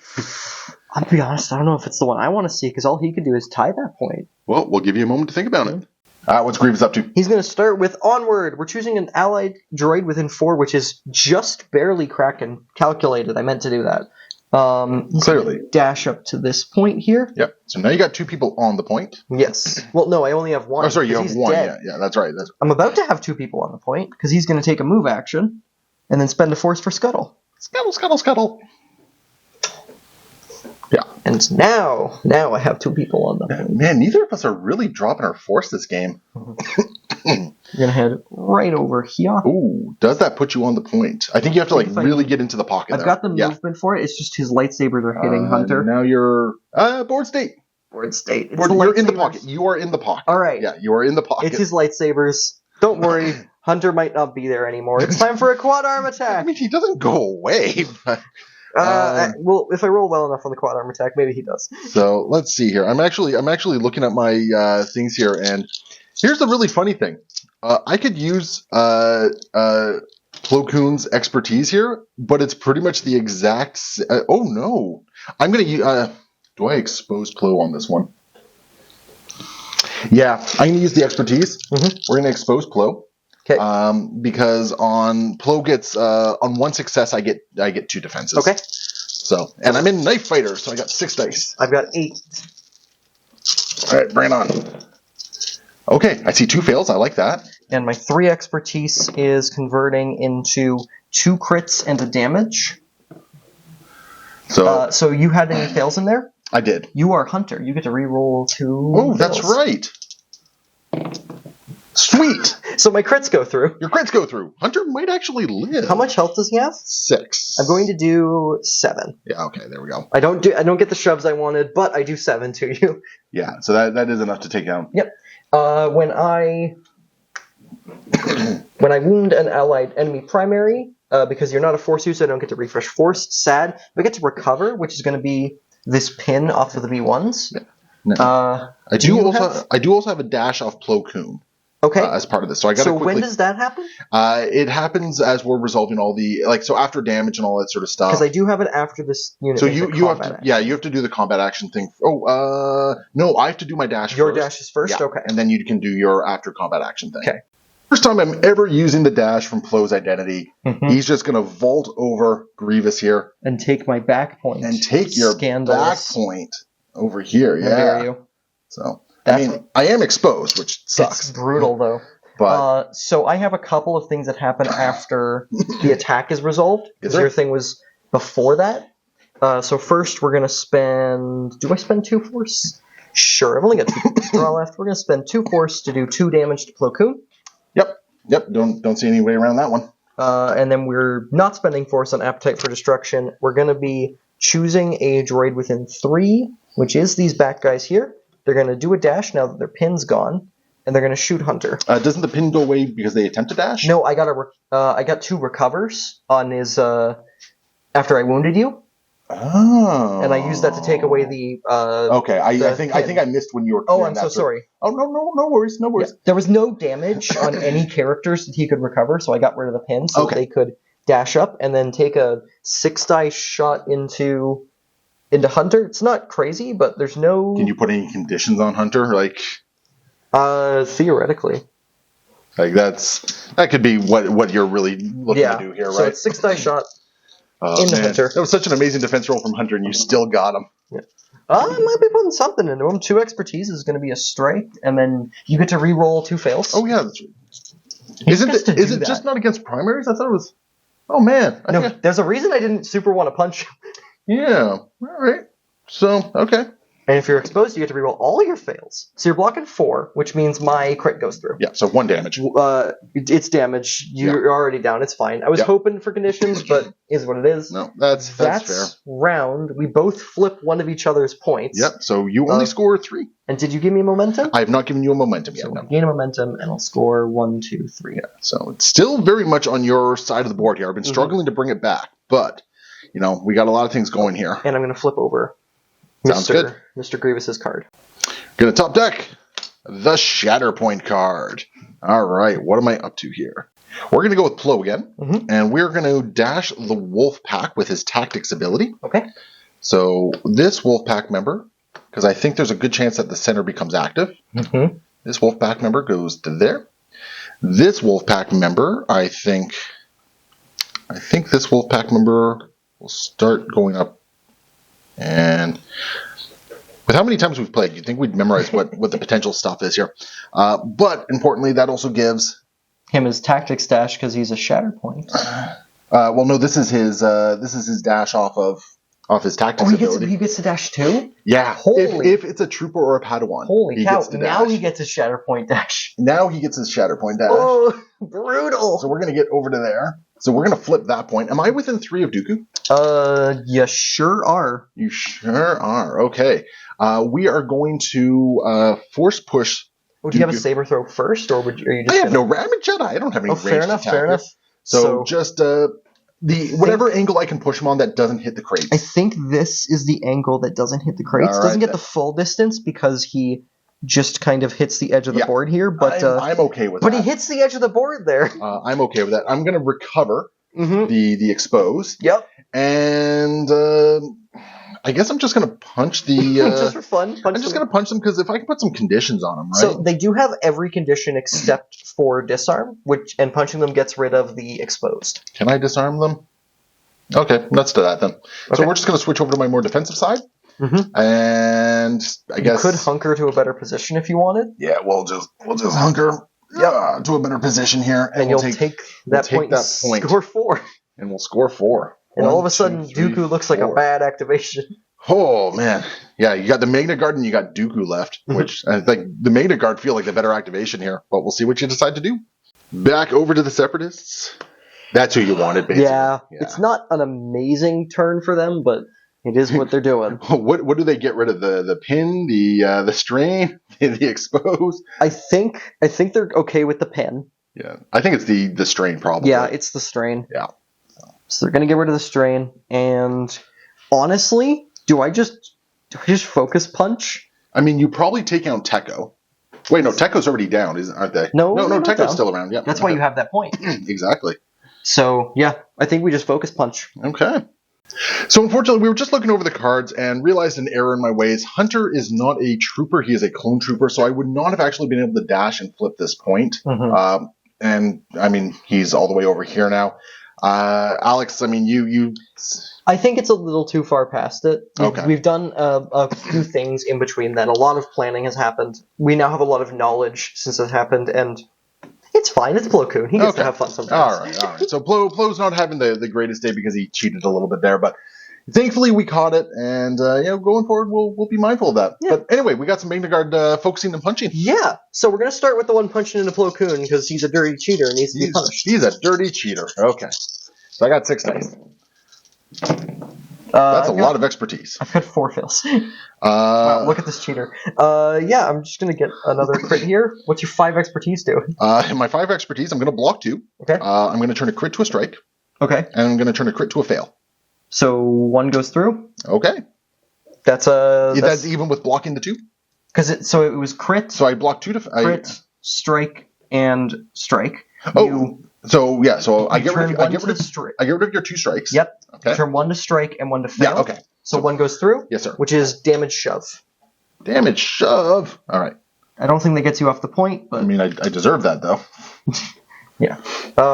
I'll be honest, I don't know if it's the one I want to see, because all he could do is tie that point. Well, we'll give you a moment to think about it. What's Grievous up to? He's going to start with Onward. We're choosing an allied droid within 4, which is just barely Kraken calculated. I meant to do that. Clearly. Dash up to this point here. Yep. So now you got 2 people on the point. Yes. Well, no, I only have 1. Oh, sorry, you have he's 1. Dead. Yeah, that's right. I'm about to have 2 people on the point because he's going to take a move action and then spend a force for Scuttle. Scuttle, scuttle, scuttle. Yeah. And now I have 2 people on the point. Man, neither of us are really dropping our force this game. You're going to head right over here. Ooh, does that put you on the point? I think you have to really get into the pocket. I've got the movement for it. It's just his lightsabers are hitting Hunter. Now you're board state. Board state. You're in the pocket. You are in the pocket. All right. Yeah, you are in the pocket. It's his lightsabers. Don't worry. Hunter might not be there anymore. It's time for a quad arm attack. I mean, he doesn't go away. But, well, if I roll well enough on the quad arm attack, maybe he does. So let's see here. I'm actually looking at my things here, and here's the really funny thing. I could use Plo Koon's expertise here, but it's pretty much the exact. Oh no! I'm gonna use. Do I expose Plo on this one? Yeah, I'm gonna use the expertise. We're gonna expose Plo. Okay. Because on Plo gets on 1 success, I get 2 defenses. Okay. So, and I'm in Knife Fighter, so I got 6 dice. I've got 8. All right, bring it on. Okay, I see 2 fails. I like that. And my 3 expertise is converting into 2 crits and a damage. So, so you had any fails in there? I did. You are Hunter. You get to re-roll 2. Oh, that's right. Sweet. So my crits go through. Your crits go through. Hunter might actually live. How much health does he have? 6. I'm going to do 7. Yeah. Okay. There we go. I don't get the shoves I wanted, but I do 7 to you. Yeah. So that is enough to take down. Yep. When I wound an allied enemy primary, because you're not a force user, I don't get to refresh force. Sad. I get to recover, which is going to be this pin off of the V1s. Yeah. No. I do also have a dash off Plo Koon. Okay. As part of this, so I got to quickly. So when does that happen? It happens as we're resolving all the so after damage and all that sort of stuff. Because I do have it after this unit. So you have to you have to do the combat action thing. Oh no, I have to do my dash. Your first. dash is first. Yeah. Okay. And then you can do your after combat action thing. Okay. First time I'm ever using the dash from Plo's identity. He's just gonna vault over Grievous here and take my back point and take your back point over here. Yeah. So. I mean, I am exposed, which sucks. It's brutal, though. But so I have a couple of things that happen after the attack is resolved. Because your thing was before that. So first, we're going to spend... Do I spend 2 force? Sure, I've only got 2 draw left. We're going to spend 2 force to do 2 damage to Plo Koon. Yep. Don't see any way around that one. And then we're not spending force on Appetite for Destruction. We're going to be choosing a droid within 3, which is these back guys here. They're going to do a dash now that their pin's gone, and they're going to shoot Hunter. Doesn't the pin go away because they attempt to dash? No, I got 2 recovers on his after I wounded you. Oh. And I used that to take away the. Okay, I think I missed when you were. Oh, I'm so sorry. Oh no worries. Yeah. There was no damage on any characters that he could recover, so I got rid of the pin so they could dash up and then take a 6 dice shot into Hunter. It's not crazy, but there's no... Can you put any conditions on Hunter? Theoretically. That could be what you're really looking to do here, right? So it's 6 dice shot into Hunter. That was such an amazing defense roll from Hunter, and you still got him. Yeah. I might be putting something into him. 2 expertise is going to be a strike, and then you get to re-roll 2 fails. Oh yeah, that's right. Is it just not against primaries? I thought it was... Oh man. No, there's a reason I didn't super want to punch him. Yeah. All right. So, okay. And if you're exposed, you get to reroll all your fails. So you're blocking 4, which means my crit goes through. Yeah, so 1 damage. It's damage. You're already down. It's fine. I was hoping for conditions, but is what it is. No, that's fair. Round. We both flip one of each other's points. Yep, so you only score 3. And did you give me momentum? I have not given you a momentum yet. So I'll gain a momentum, and I'll score 1, 2, 3. Yeah, so it's still very much on your side of the board here. I've been struggling to bring it back, but, we got a lot of things going here. And I'm going to flip over Sounds good. Mr. Grievous's card. Gonna top deck the Shatterpoint card. All right, what am I up to here? We're gonna go with Plo again, and we're gonna dash the Wolf Pack with his Tactics ability. Okay. So this Wolf Pack member, because I think there's a good chance that the center becomes active. This Wolf Pack member goes to there. This Wolf Pack member, I think this Wolf Pack member will start going up And with how many times we've played, you'd think we'd memorize what the potential stuff is here. But importantly, that also gives him his tactics dash because he's a Shatterpoint. Well, no, this is his dash off his tactics ability. He gets to dash too? Yeah. Holy. If it's a trooper or a Padawan. Holy cow. Now he gets his Shatterpoint dash. Now he gets his Shatterpoint dash. Oh, brutal. So we're going to get over to there. So we're going to flip that point. Am I within 3 of Dooku? You sure are. You sure are. Okay. We are going to force push. Would you have a saber throw first, or are you just? I have no. I'm a Jedi. I don't have any. Fair enough. Fair enough. So just whatever angle I can push him on that doesn't hit the crates. I think this is the angle that doesn't hit the crates. Doesn't get the full distance because he just kind of hits the edge of the board here. But I'm okay with that. But he hits the edge of the board there. I'm okay with that. I'm going to recover the exposed. Yep. And I guess I'm just going to punch the... just for fun. I'm just going to punch them because if I can put some conditions on them, right? So they do have every condition except for disarm, and punching them gets rid of the exposed. Can I disarm them? Okay, let's do that then. Okay. So we're just going to switch over to my more defensive side. And I guess... You could hunker to a better position if you wanted. Yeah, we'll just hunker to a better position here. And you'll take that point and score 4. And we'll score 4. And all of a sudden, Dooku looks like a bad activation. Oh, man. Yeah, you got the Magna Guard and you got Dooku left, which I think the Magna Guard feel like the better activation here. But we'll see what you decide to do. Back over to the Separatists. That's who you wanted, basically. Yeah. It's not an amazing turn for them, but it is what they're doing. What do they get rid of? The pin, the strain, the exposed? I think they're okay with the pin. Yeah. I think it's the strain, probably. Yeah, it's the strain. Yeah. So they're going to get rid of the strain, and honestly, do I just focus punch? I mean, you probably take out Tekko. Wait, no, Tekko's already down, aren't they? No, Tekko's still around. Yeah, that's why you have that point. Exactly. So yeah, I think we just focus punch. Okay. So unfortunately, we were just looking over the cards and realized an error in my ways. Hunter is not a trooper; he is a clone trooper. So I would not have actually been able to dash and flip this point. And I mean, he's all the way over here now. Alex, I mean, you. I think it's a little too far past it. Okay. We've done a few things in between that. A lot of planning has happened. We now have a lot of knowledge since it happened, and it's fine. It's Plo Koon. He gets to have fun sometimes. All right. So Plo's not having the greatest day because he cheated a little bit there, but thankfully we caught it, and going forward we'll be mindful of that. Yeah. But anyway, we got some Magna Guard focusing and punching. Yeah. So we're gonna start with the one punching into Plo Koon because he's a dirty cheater and needs to be punished. He's a dirty cheater. Okay. So I got 6 dice. That's a lot of expertise. I've got 4 fails. Wow, look at this cheater. Yeah, I'm just going to get another crit here. What's your 5 expertise do? My 5 expertise, I'm going to block 2. Okay. I'm going to turn a crit to a strike. Okay. And I'm going to turn a crit to a fail. So 1 goes through? Okay. That's even with blocking the 2? So it was crit. So I blocked 2 to... Crit, strike, and strike. So I get rid of your 2 strikes. Yep. Okay. Turn 1 to strike and 1 to fail. Yeah. Okay. So 1 goes through. Yes, sir. Which is damage shove. Damage shove. All right. I don't think that gets you off the point, but I mean, I deserve that though. Yeah.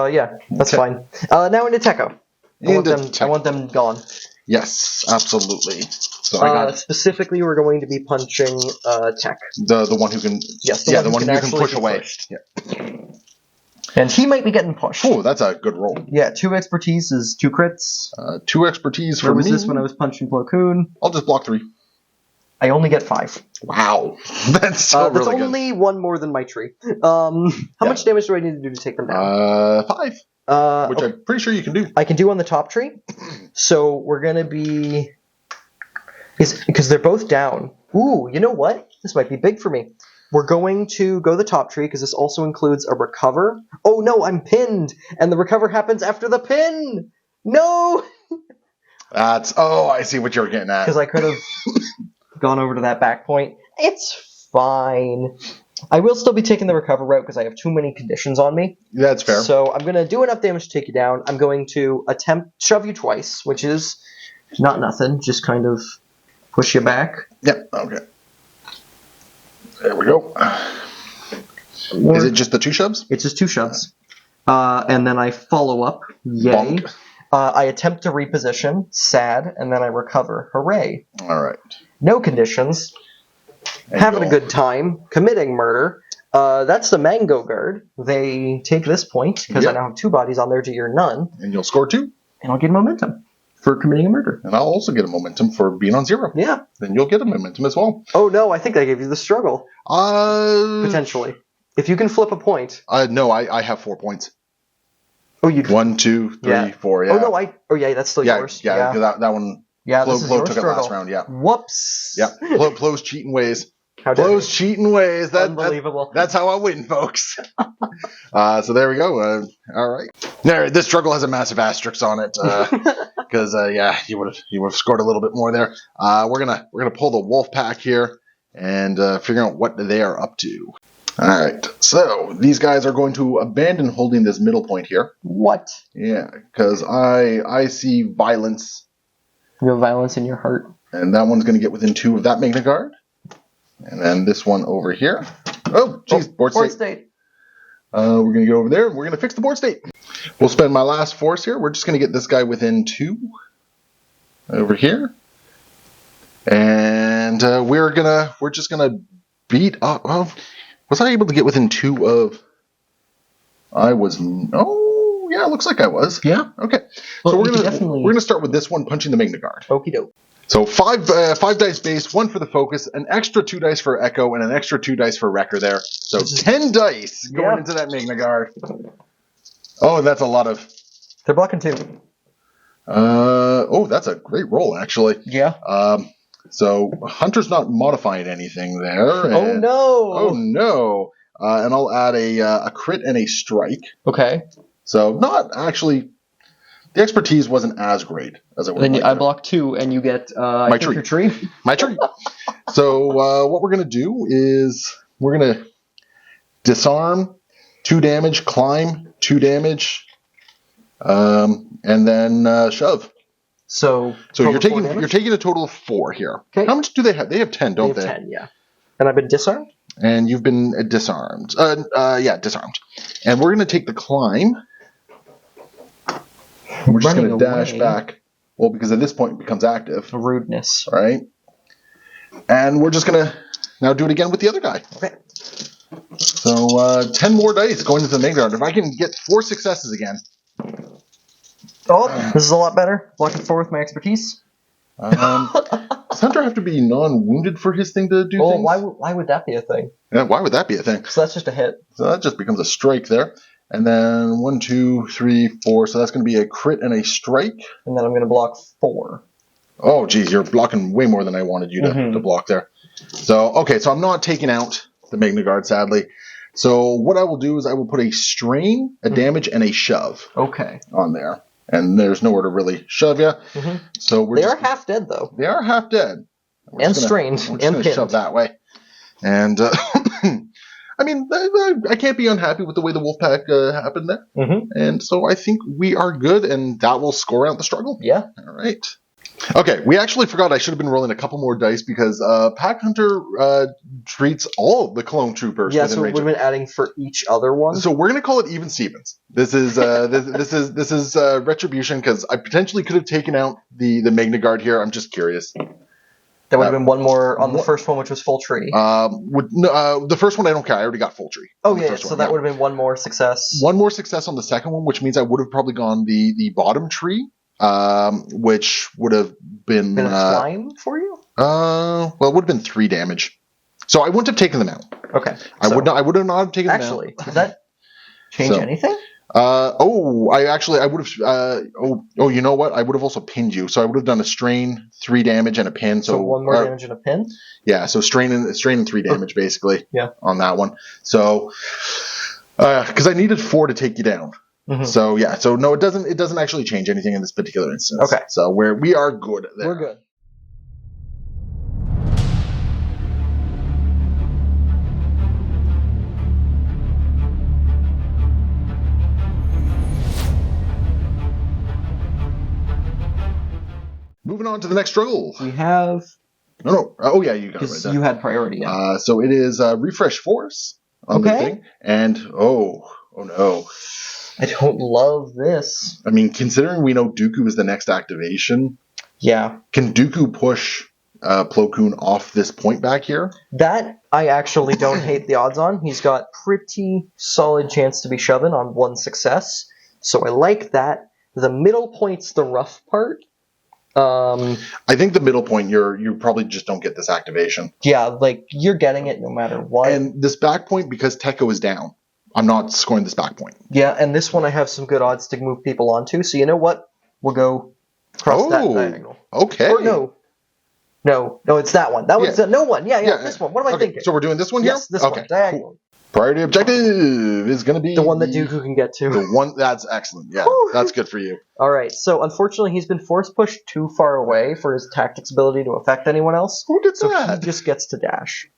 Yeah. That's fine. Now into Tekko. I want them gone. Yes, absolutely. So specifically, we're going to be punching Tech. The one who can. Yes. The one who can push away. Yeah. And he might be getting pushed. Oh, that's a good roll. Yeah, 2 expertise is 2 crits. 2 expertise for me. Where was this when I was punching Plo Koon? I'll just block 3. I only get 5. Wow. That's so really good. That's only 1 more than my tree. How much damage do I need to do to take them down? 5. Which I'm pretty sure you can do. I can do on the top tree. So we're going to be... Because they're both down. Ooh, you know what? This might be big for me. We're going to go the top tree because this also includes a recover. Oh no, I'm pinned, and the recover happens after the pin. No. I see what you're getting at. Because I could have gone over to that back point. It's fine. I will still be taking the recover route because I have too many conditions on me. That's fair. So I'm going to do enough damage to take you down. I'm going to shove you twice, which is not nothing. Just kind of push you back. Yep. Okay. There we go. Is it just the 2 shoves? It's just 2 shoves. And then I follow up. Yay. Bonk. I attempt to reposition, sad, and then I recover. Hooray. All right. No conditions. And Having a you'll- good time. Committing murder. That's the Mango Guard. They take this point, because I Yep. now have 2 bodies on there to your none, And you'll score 2. and I'll get momentum for committing a murder. And I'll also get a momentum for being on 0. Yeah. Then you'll get a momentum as well. Oh no, I think I gave you the struggle. Potentially. If you can flip a point. No, I have 4 points. Oh, you 1, 2, 3, Yeah. 4. Yeah. Oh no, oh yeah, that's still yours. Yeah. That one. Yeah, Plo this is your took it struggle. last round. Yeah. Whoops. Yeah. Plo's cheating ways. How dare you. Plo's cheating ways. Unbelievable. That's how I win, folks. So there we go. All right. There, this struggle has a massive asterisk on it because yeah, you would have scored a little bit more there. We're gonna pull the wolf pack here and figure out what they are up to. All right. So these guys are going to abandon holding this middle point here. What? Yeah, because I see violence, You have violence in your heart. and that one's going to get within 2 of that Magna Guard. And then this one over here. Oh, geez, board state. We're going to go over there, and we're going to fix the board state. We'll spend my last force here. We're just going to get this guy within 2 over here. And we're just going to beat up. Well, was I able to get within 2 of... Oh, yeah, it looks like I was. Yeah. Okay. Well, So we can we're definitely- going to start with this one, punching the Magna Guard. Okie doke. So 5 dice base, 1 for the focus, an extra 2 dice for Echo, and an extra 2 dice for Wrecker there. So 10 dice going Yeah. into that Magna Guard. Oh, and that's a lot of... They're blocking 2. Oh, that's a great roll, actually. Yeah. So Hunter's not modifying anything there. Oh and- no. Oh, no. And I'll add a crit and a strike. Okay. So not actually... The expertise wasn't as great as it would Then like I there. block 2, and you get I think tree. your tree. My turn. So what we're going to do is we're going to disarm, 2 damage, climb, 2 damage, and then shove. So So total 4 damage? you're taking a total of 4 here. Okay. How much do they have? They have 10, don't They they? have 10, yeah. And I've been disarmed? And you've been disarmed. Yeah, disarmed. And we're going to take the climb. We're just going to Running dash away. back. Well, because at this point it becomes active. Rudeness. Right? And we're just going to now do it again with the other guy. Okay. So 10 more dice going into the Magna Guard. If I can get 4 successes again. Oh, this is a lot better. Blocking 4 with my expertise. Does Hunter have to be non-wounded for his thing to do Oh, things? why would that be a thing? Yeah, why would that be a thing? So that's just a hit. So that just becomes a strike there. And then 1, 2, 3, 4. So that's going to be a crit and a strike. And then I'm going to block 4. Oh, geez, you're blocking way more than I wanted you to block there. So, okay, so I'm not taking out the Magna Guard, sadly. So what I will do is I will put a strain, a damage, and a shove Okay. on there. And there's nowhere to really shove you. So we're They just, are half dead, though. They are half dead. We're And just strained. We're just And gonna pinned. shove that way. And, I mean, I can't be unhappy with the way the Wolfpack happened there. And so I think we are good, and that will score out the struggle. Yeah. All right. Okay, we actually forgot I should have been rolling a couple more dice because Pack Hunter treats all the clone troopers Yeah, within so range. we've been adding for each other one. So we're gonna call it even Stevens. This is this is retribution because I potentially could have taken out the Magna Guard here. I'm just curious. There would have been one more on the first one, which was full tree. The first one I don't care. I already got full tree. Oh on the yeah, first so one, that would have been one more success. one more success on the second one, which means I would have probably gone the bottom tree, which would have been a climb for you. well, it would have been 3 damage. So I wouldn't have taken them out. Okay. I would not have taken them out. Actually, does that change So- anything? I would have. You know what? I would have also pinned you. So I would have done a strain, 3 damage, and a pin. So one more damage and a pin. Yeah. So strain and 3 damage basically. Yeah. On that one. So, because I needed 4 to take you down. So yeah. So no, it doesn't actually change anything in this particular instance. Okay. So we are good there. We're good. Moving on to the next struggle. We have No. Oh yeah, you got it right because there. you had priority. Yeah. So it is refresh force on the Okay. thing, and oh Oh no. I don't love this. I mean, considering we know Dooku is the next activation, Yeah. can Dooku push Plo Koon off this point back here? That I actually don't hate the odds on. He's got pretty solid chance to be shoving on 1 success. So I like that. The middle point's the rough part. I think the middle point, you probably just don't get this activation. Yeah, like, you're getting it no matter what. And this back point, because Tekko is down, I'm not scoring this back point. Yeah, and this one I have some good odds to move people onto. So you know what? We'll go across that diagonal. Okay. Or no, it's that one. That one's no one. Yeah, this one. What am I thinking? So we're doing this one here? Yes, this one. Diagonal. Cool. Priority objective is going to be... The one that Dooku can get to. The one, that's excellent. Yeah, that's good for you. Alright, so unfortunately he's been force pushed too far away for his tactics ability to affect anyone else. Who did so that? He just gets to dash.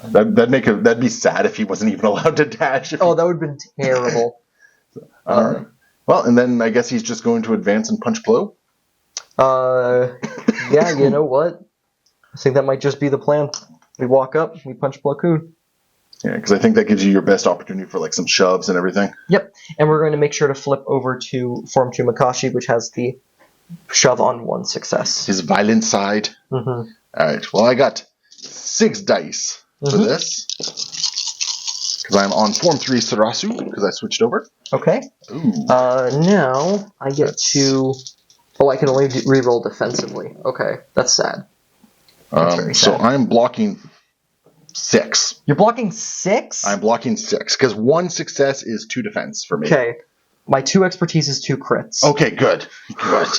That'd be sad if he wasn't even allowed to dash. That would have been terrible. Well, and then I guess he's just going to advance and punch Plo? Yeah, you know what? I think that might just be the plan. We walk up, we punch Plo Koon. Yeah, because I think that gives you your best opportunity for like some shoves and everything. Yep, and we're going to make sure to flip over to Form 2 Makashi, which has the shove on 1 success. His violent side. Mm-hmm. Alright, well I got 6 dice for this. Because I'm on Form 3 Sarasu, because I switched over. Okay. Ooh. Now I get to... Oh, I can only reroll defensively. Okay, that's sad. That's very sad. So I'm blocking 6. You're blocking 6? I'm blocking 6, because 1 success is 2 defense for me. Okay. My 2 expertise is 2 crits. Okay, good. Good.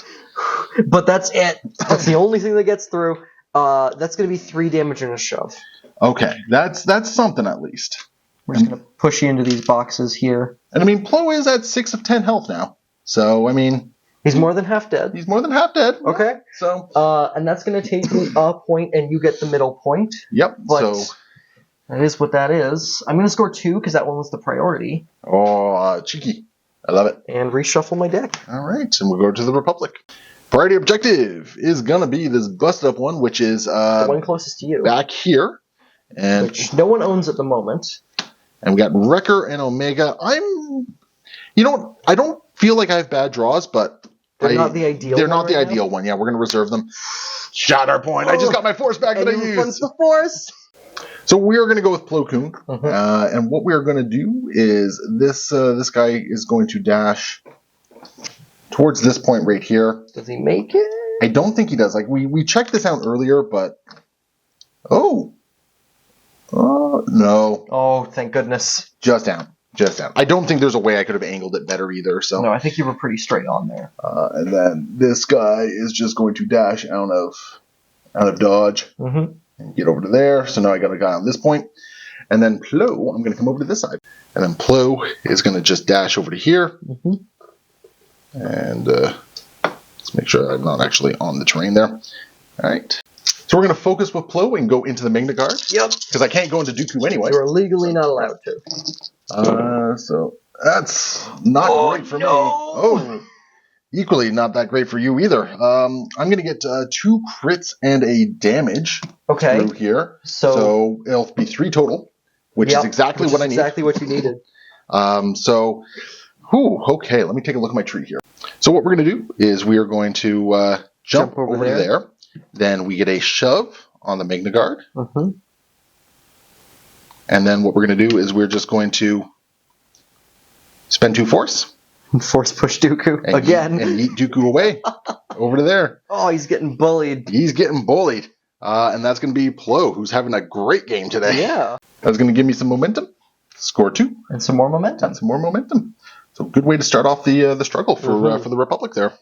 But that's it. That's the only thing that gets through. That's going to be 3 damage and a shove. Okay, that's something at least. We're just going to push you into these boxes here. And I mean, Plo is at 6 of 10 health now. So, I mean... He's more than half dead. He's more than half dead. Okay. So... and that's going to take me a point, and you get the middle point. Yep, But that is what that is. I'm going to score 2, because that one was the priority. Oh, cheeky. I love it. And reshuffle my deck. All right, and we'll go to the Republic. Priority objective is going to be this busted up one, which is... the one closest to you. Back here. And which no one owns at the moment. And we got Wrecker and Omega. You know, I don't feel like I have bad draws, but... They're not the ideal one. They're not the ideal one. Yeah, we're going to reserve them. Shatterpoint. I just got my force back that I used. Runs the force. So we are going to go with Plo Koon. And what we are going to do is this guy is going to dash towards this point right here. Does he make it? I don't think he does. Like we checked this out earlier, but... Oh. No. Oh, thank goodness. Just down. Just down. I don't think there's a way I could have angled it better either. So no, I think you were pretty straight on there. And then this guy is just going to dash out of dodge and get over to there. So now I got a guy on this point. And then Plo, I'm going to come over to this side. And then Plo is going to just dash over to here. And let's make sure I'm not actually on the terrain there. All right. So we're going to focus with Plo and go into the Magna Guard. Yep. Because I can't go into Dooku anyway. You're legally not allowed to. So that's not great for me. Oh, equally not that great for you either. I'm going to get 2 crits and a damage through here. So it'll be 3 total, which is exactly what I need. Exactly what you needed. Okay, let me take a look at my tree here. So what we're going to do is we are going to jump over there. Then we get a shove on the Magna Guard. And then what we're going to do is we're just going to spend 2 force. Force push Dooku again. And eat Dooku away. Over to there. Oh, he's getting bullied. He's getting bullied. And that's going to be Plo, who's having a great game today. Yeah. That's going to give me some momentum. Score 2. And some more momentum. So good way to start off the struggle for the Republic there.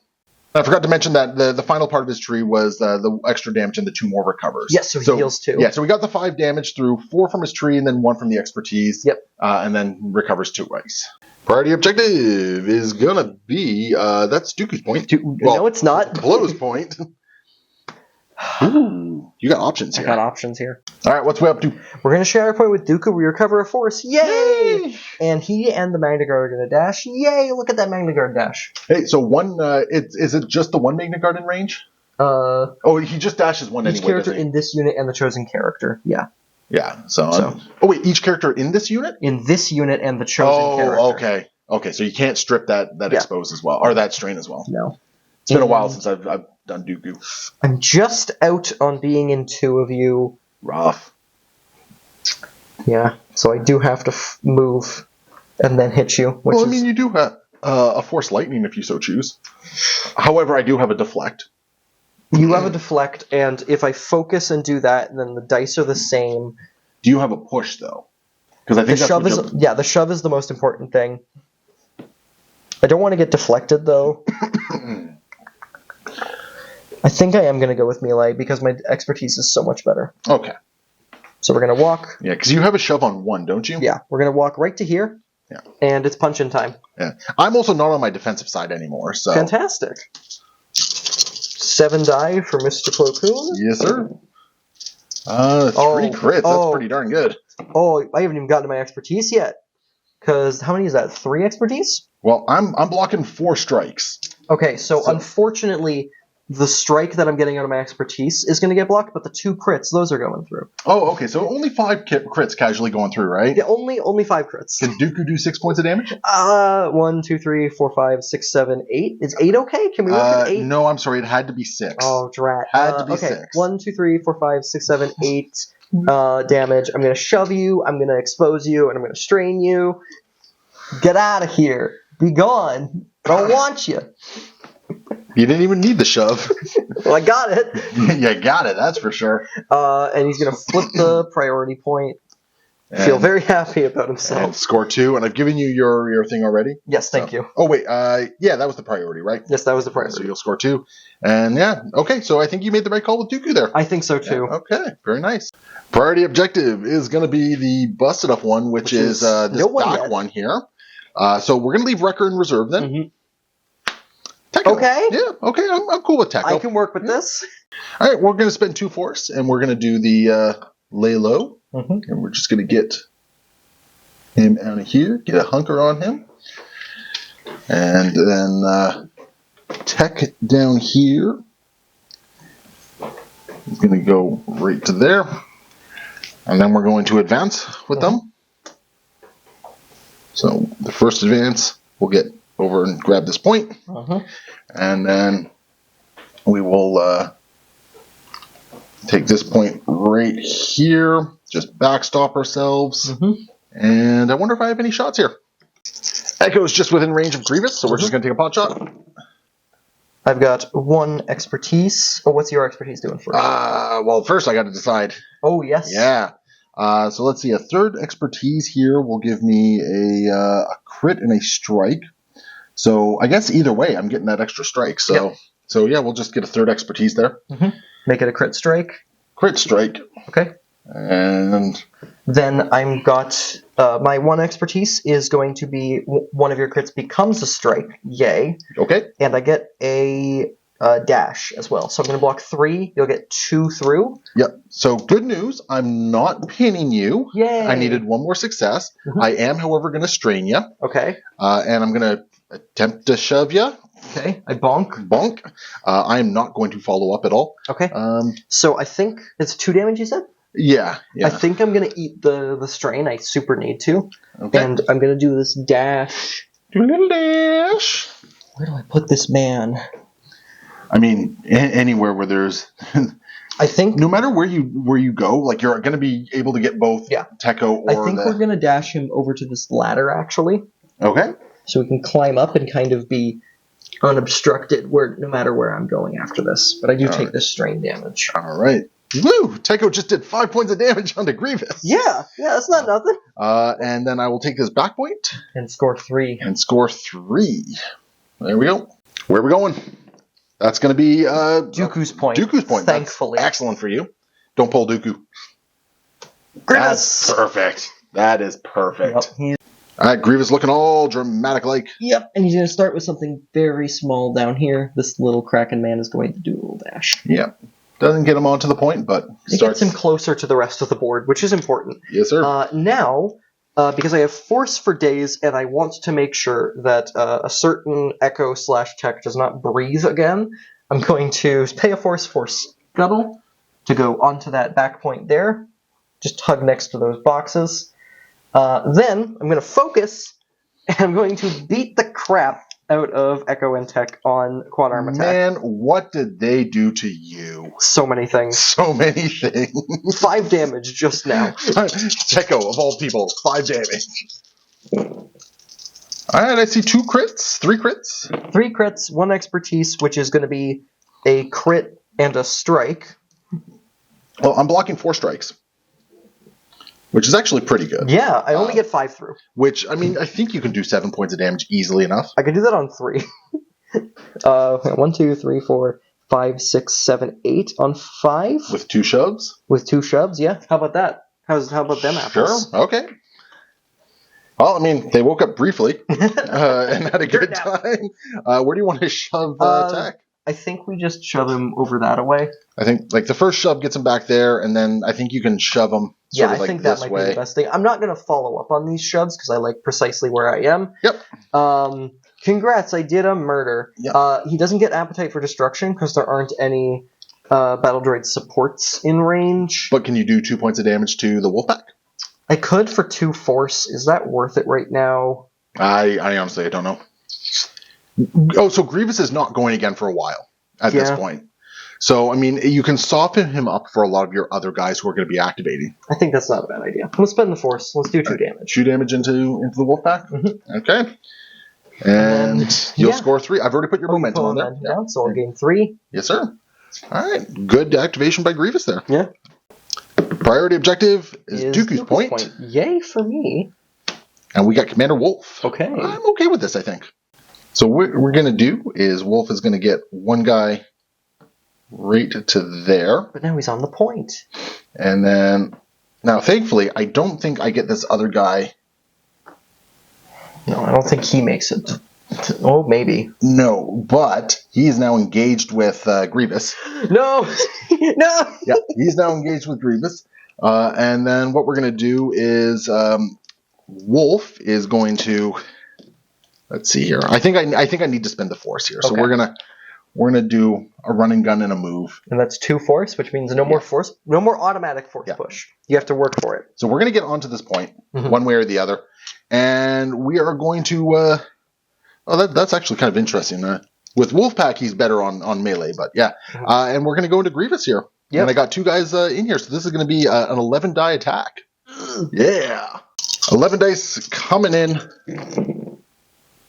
I forgot to mention that the final part of his tree was the extra damage and the 2 more recovers. Yes, so he heals 2. Yeah, so we got the 5 damage through 4 from his tree and then 1 from the expertise. Yep. And then recovers 2 ice. Priority objective is going to be, that's Dooku's point. No, it's not. Plo's point. Ooh, you got options here. I got options here. All right, what's we up to? We're going to Shatterpoint with Dooku. We recover a force. Yay! And he and the Magna Guard are going to dash. Yay! Look at that Magna Guard dash. Hey, so is it just the one Magna Guard in range? He just dashes one anyway. Each character in this unit and the chosen character. Yeah. Yeah. So. Oh wait, each character in this unit? In this unit and the chosen character. Oh, okay. Okay, so you can't strip that expose as well, or that strain as well. No. It's been a while since I've done Dooku. I'm just out on being in 2 of you. Rough. Yeah, so I do have to move and then hit you. Well, I mean, you do have a Force Lightning if you so choose. However, I do have a Deflect. You have a Deflect, and if I focus and do that, then the dice are the same. Do you have a Push, though? Because I think the shove is the most important thing. I don't want to get deflected, though. I think I am going to go with melee, because my expertise is so much better. Okay. So we're going to walk. Yeah, because you have a shove on 1, don't you? Yeah, we're going to walk right to here. Yeah. And it's punch-in time. Yeah. I'm also not on my defensive side anymore, so... Fantastic. 7 die for Mr. Plo Koon. Yes, sir. 3 crits. That's pretty darn good. Oh, I haven't even gotten to my expertise yet. Because how many is that? 3 expertise? Well, I'm blocking 4 strikes. Okay, so unfortunately, the strike that I'm getting out of my expertise is going to get blocked, but the 2 crits, those are going through. Oh, okay, so only 5 crits casually going through, right? Yeah, only 5 crits. Can Dooku do 6 points of damage? 1, 2, 3, 4, 5, 6, 7, 8. Is 8 okay? Can we work at 8? No, I'm sorry, it had to be 6. Oh, drat. Had to be okay. 6. 1, 2, 3, 4, 5, 6, 7, 8 damage. I'm going to shove you, I'm going to expose you, and I'm going to strain you. Get out of here. Be gone. I don't want you. You didn't even need the shove. Well, I got it. You got it, that's for sure. And he's going to flip the priority point. Feel very happy about himself. And score 2, and I've given you your thing already. Yes, thank you. Oh, wait, yeah, that was the priority, right? Yes, that was the priority. So you'll score 2. And yeah, okay, so I think you made the right call with Dooku there. I think so, too. Yeah, okay, very nice. Priority objective is going to be the busted up one, which is this back one here. So we're going to leave Wrecker in reserve then. Mm-hmm. Techo. Okay. Yeah, okay, I'm cool with Techo. I can work with this. All right, we're going to spend 2 force, and we're going to do the lay low. Mm-hmm. And we're just going to get him out of here, get a hunker on him. And then Tech down here is going to go right to there. And then we're going to advance with them. So the first advance, we'll get over and grab this point. And then we will take this point right here, just backstop ourselves. And I wonder if I have any shots here. Echo's just within range of Grievous, so we're just going to take a pot shot. I've got 1 expertise. Oh, what's your expertise doing for us? Well, first I got to decide. Oh, yes. Yeah. So let's see. A 3rd expertise here will give me a crit and a strike. So I guess either way, I'm getting that extra strike. So, so yeah, we'll just get a 3rd expertise there. Make it a crit strike. Crit strike. Okay. And then I'm got my 1 expertise is going to be one of your crits becomes a strike. Yay. Okay. And I get a dash as well. So I'm going to block 3. You'll get 2 through. Yep. So good news. I'm not pinning you. Yay. I needed 1 more success. I am, however, going to strain you. Okay. And I'm going to attempt to shove you. Okay. I bonk. Bonk. I am not going to follow up at all. Okay. So I think it's 2 damage, you said? Yeah. I think I'm going to eat the strain. I super need to. Okay. And I'm going to do this dash. Do a little dash. Where do I put this man? I mean, anywhere where there's... I think... No matter where you go, like, you're going to be able to get both Techo or I think we're going to dash him over to this ladder, actually. Okay. So we can climb up and kind of be unobstructed no matter where I'm going after this. But I do take this strain damage. All right. Woo! Techo just did 5 points of damage onto Grievous. Yeah, that's not nothing. And then I will take this back point. And score 3. And score 3. There we go. Where are we going? That's going to be... Dooku's point. Dooku's point. Thankfully. That's excellent for you. Don't pull Dooku. Grievous! That's perfect. That is perfect. Yep. All right, Grievous looking all dramatic-like. Yep, and he's going to start with something very small down here. This little Kraken man is going to do a little dash. Yep. Doesn't get him onto the point, but it gets him closer to the rest of the board, which is important. Yes, sir. Now, because I have force for days, and I want to make sure that a certain Echo/Tech does not breathe again, I'm going to pay a force for Scuttle to go onto that back point there. just hug next to those boxes. Then I'm going to focus, and I'm going to beat the crap out of Echo and Tech on quad arm attack. Man, what did they do to you? So many things. So many things. 5 damage just now. Techo, of all people, 5 damage. Alright, I see 2 crits, 3 crits. 3 crits, 1 expertise, which is going to be a crit and a strike. Well, I'm blocking 4 strikes, which is actually pretty good. Yeah, I only get 5 through. Which, I mean, I think you can do 7 points of damage easily enough. I can do that on 3. 1, 2, 3, 4, 5, 6, 7, 8 on 5. With 2 shoves? With 2 shoves, yeah. How about that? How about them apples? Sure, okay. Well, I mean, they woke up briefly and had a good time. Where do you want to shove Tech? I think we just shove him over that away. I think, like, the first shove gets him back there, and then I think you can shove him sort of like think that this might way. be the best thing. I'm not going to follow up on these shoves because I like precisely where I am. Yep. Congrats, I did a murder. Yep. He doesn't get Appetite for Destruction because there aren't any Battle Droid supports in range. But can you do 2 points of damage to the Wolfpack? I could for 2 force. Is that worth it right now? I honestly, I don't know. Oh, so Grievous is not going again for a while at this point. So, I mean, you can soften him up for a lot of your other guys who are going to be activating. I think that's not a bad idea. Let's spend the force. Let's do 2 damage. 2 damage into the Wolfpack? Mm-hmm. Okay. And you'll score 3. I've already put your momentum on there. Down, so I'll gain 3. Yes, sir. All right. Good activation by Grievous there. Yeah. Priority objective is Dooku's point. Yay for me. And we got Commander Wolf. Okay. I'm okay with this, I think. So what we're going to do is Wolf is going to get 1 guy right to there. But now he's on the point. And then, now thankfully, I don't think I get this other guy. No, I don't think he makes it. Oh, maybe. No, but he is now engaged with Grievous. No! No! Yeah, he's now engaged with Grievous. And then what we're going to do is Wolf is going to... Let's see here. I think I need to spend the force here. So we're gonna do a run and gun and a move. And that's 2 force, which means no more force, no more automatic force push. You have to work for it. So we're gonna get onto this point one way or the other, and we are going to. That's actually kind of interesting. With Wolfpack, he's better on melee, but yeah. And we're gonna go into Grievous here. Yep. And I got 2 guys in here, so this is gonna be an 11 die attack. Yeah, 11 dice coming in.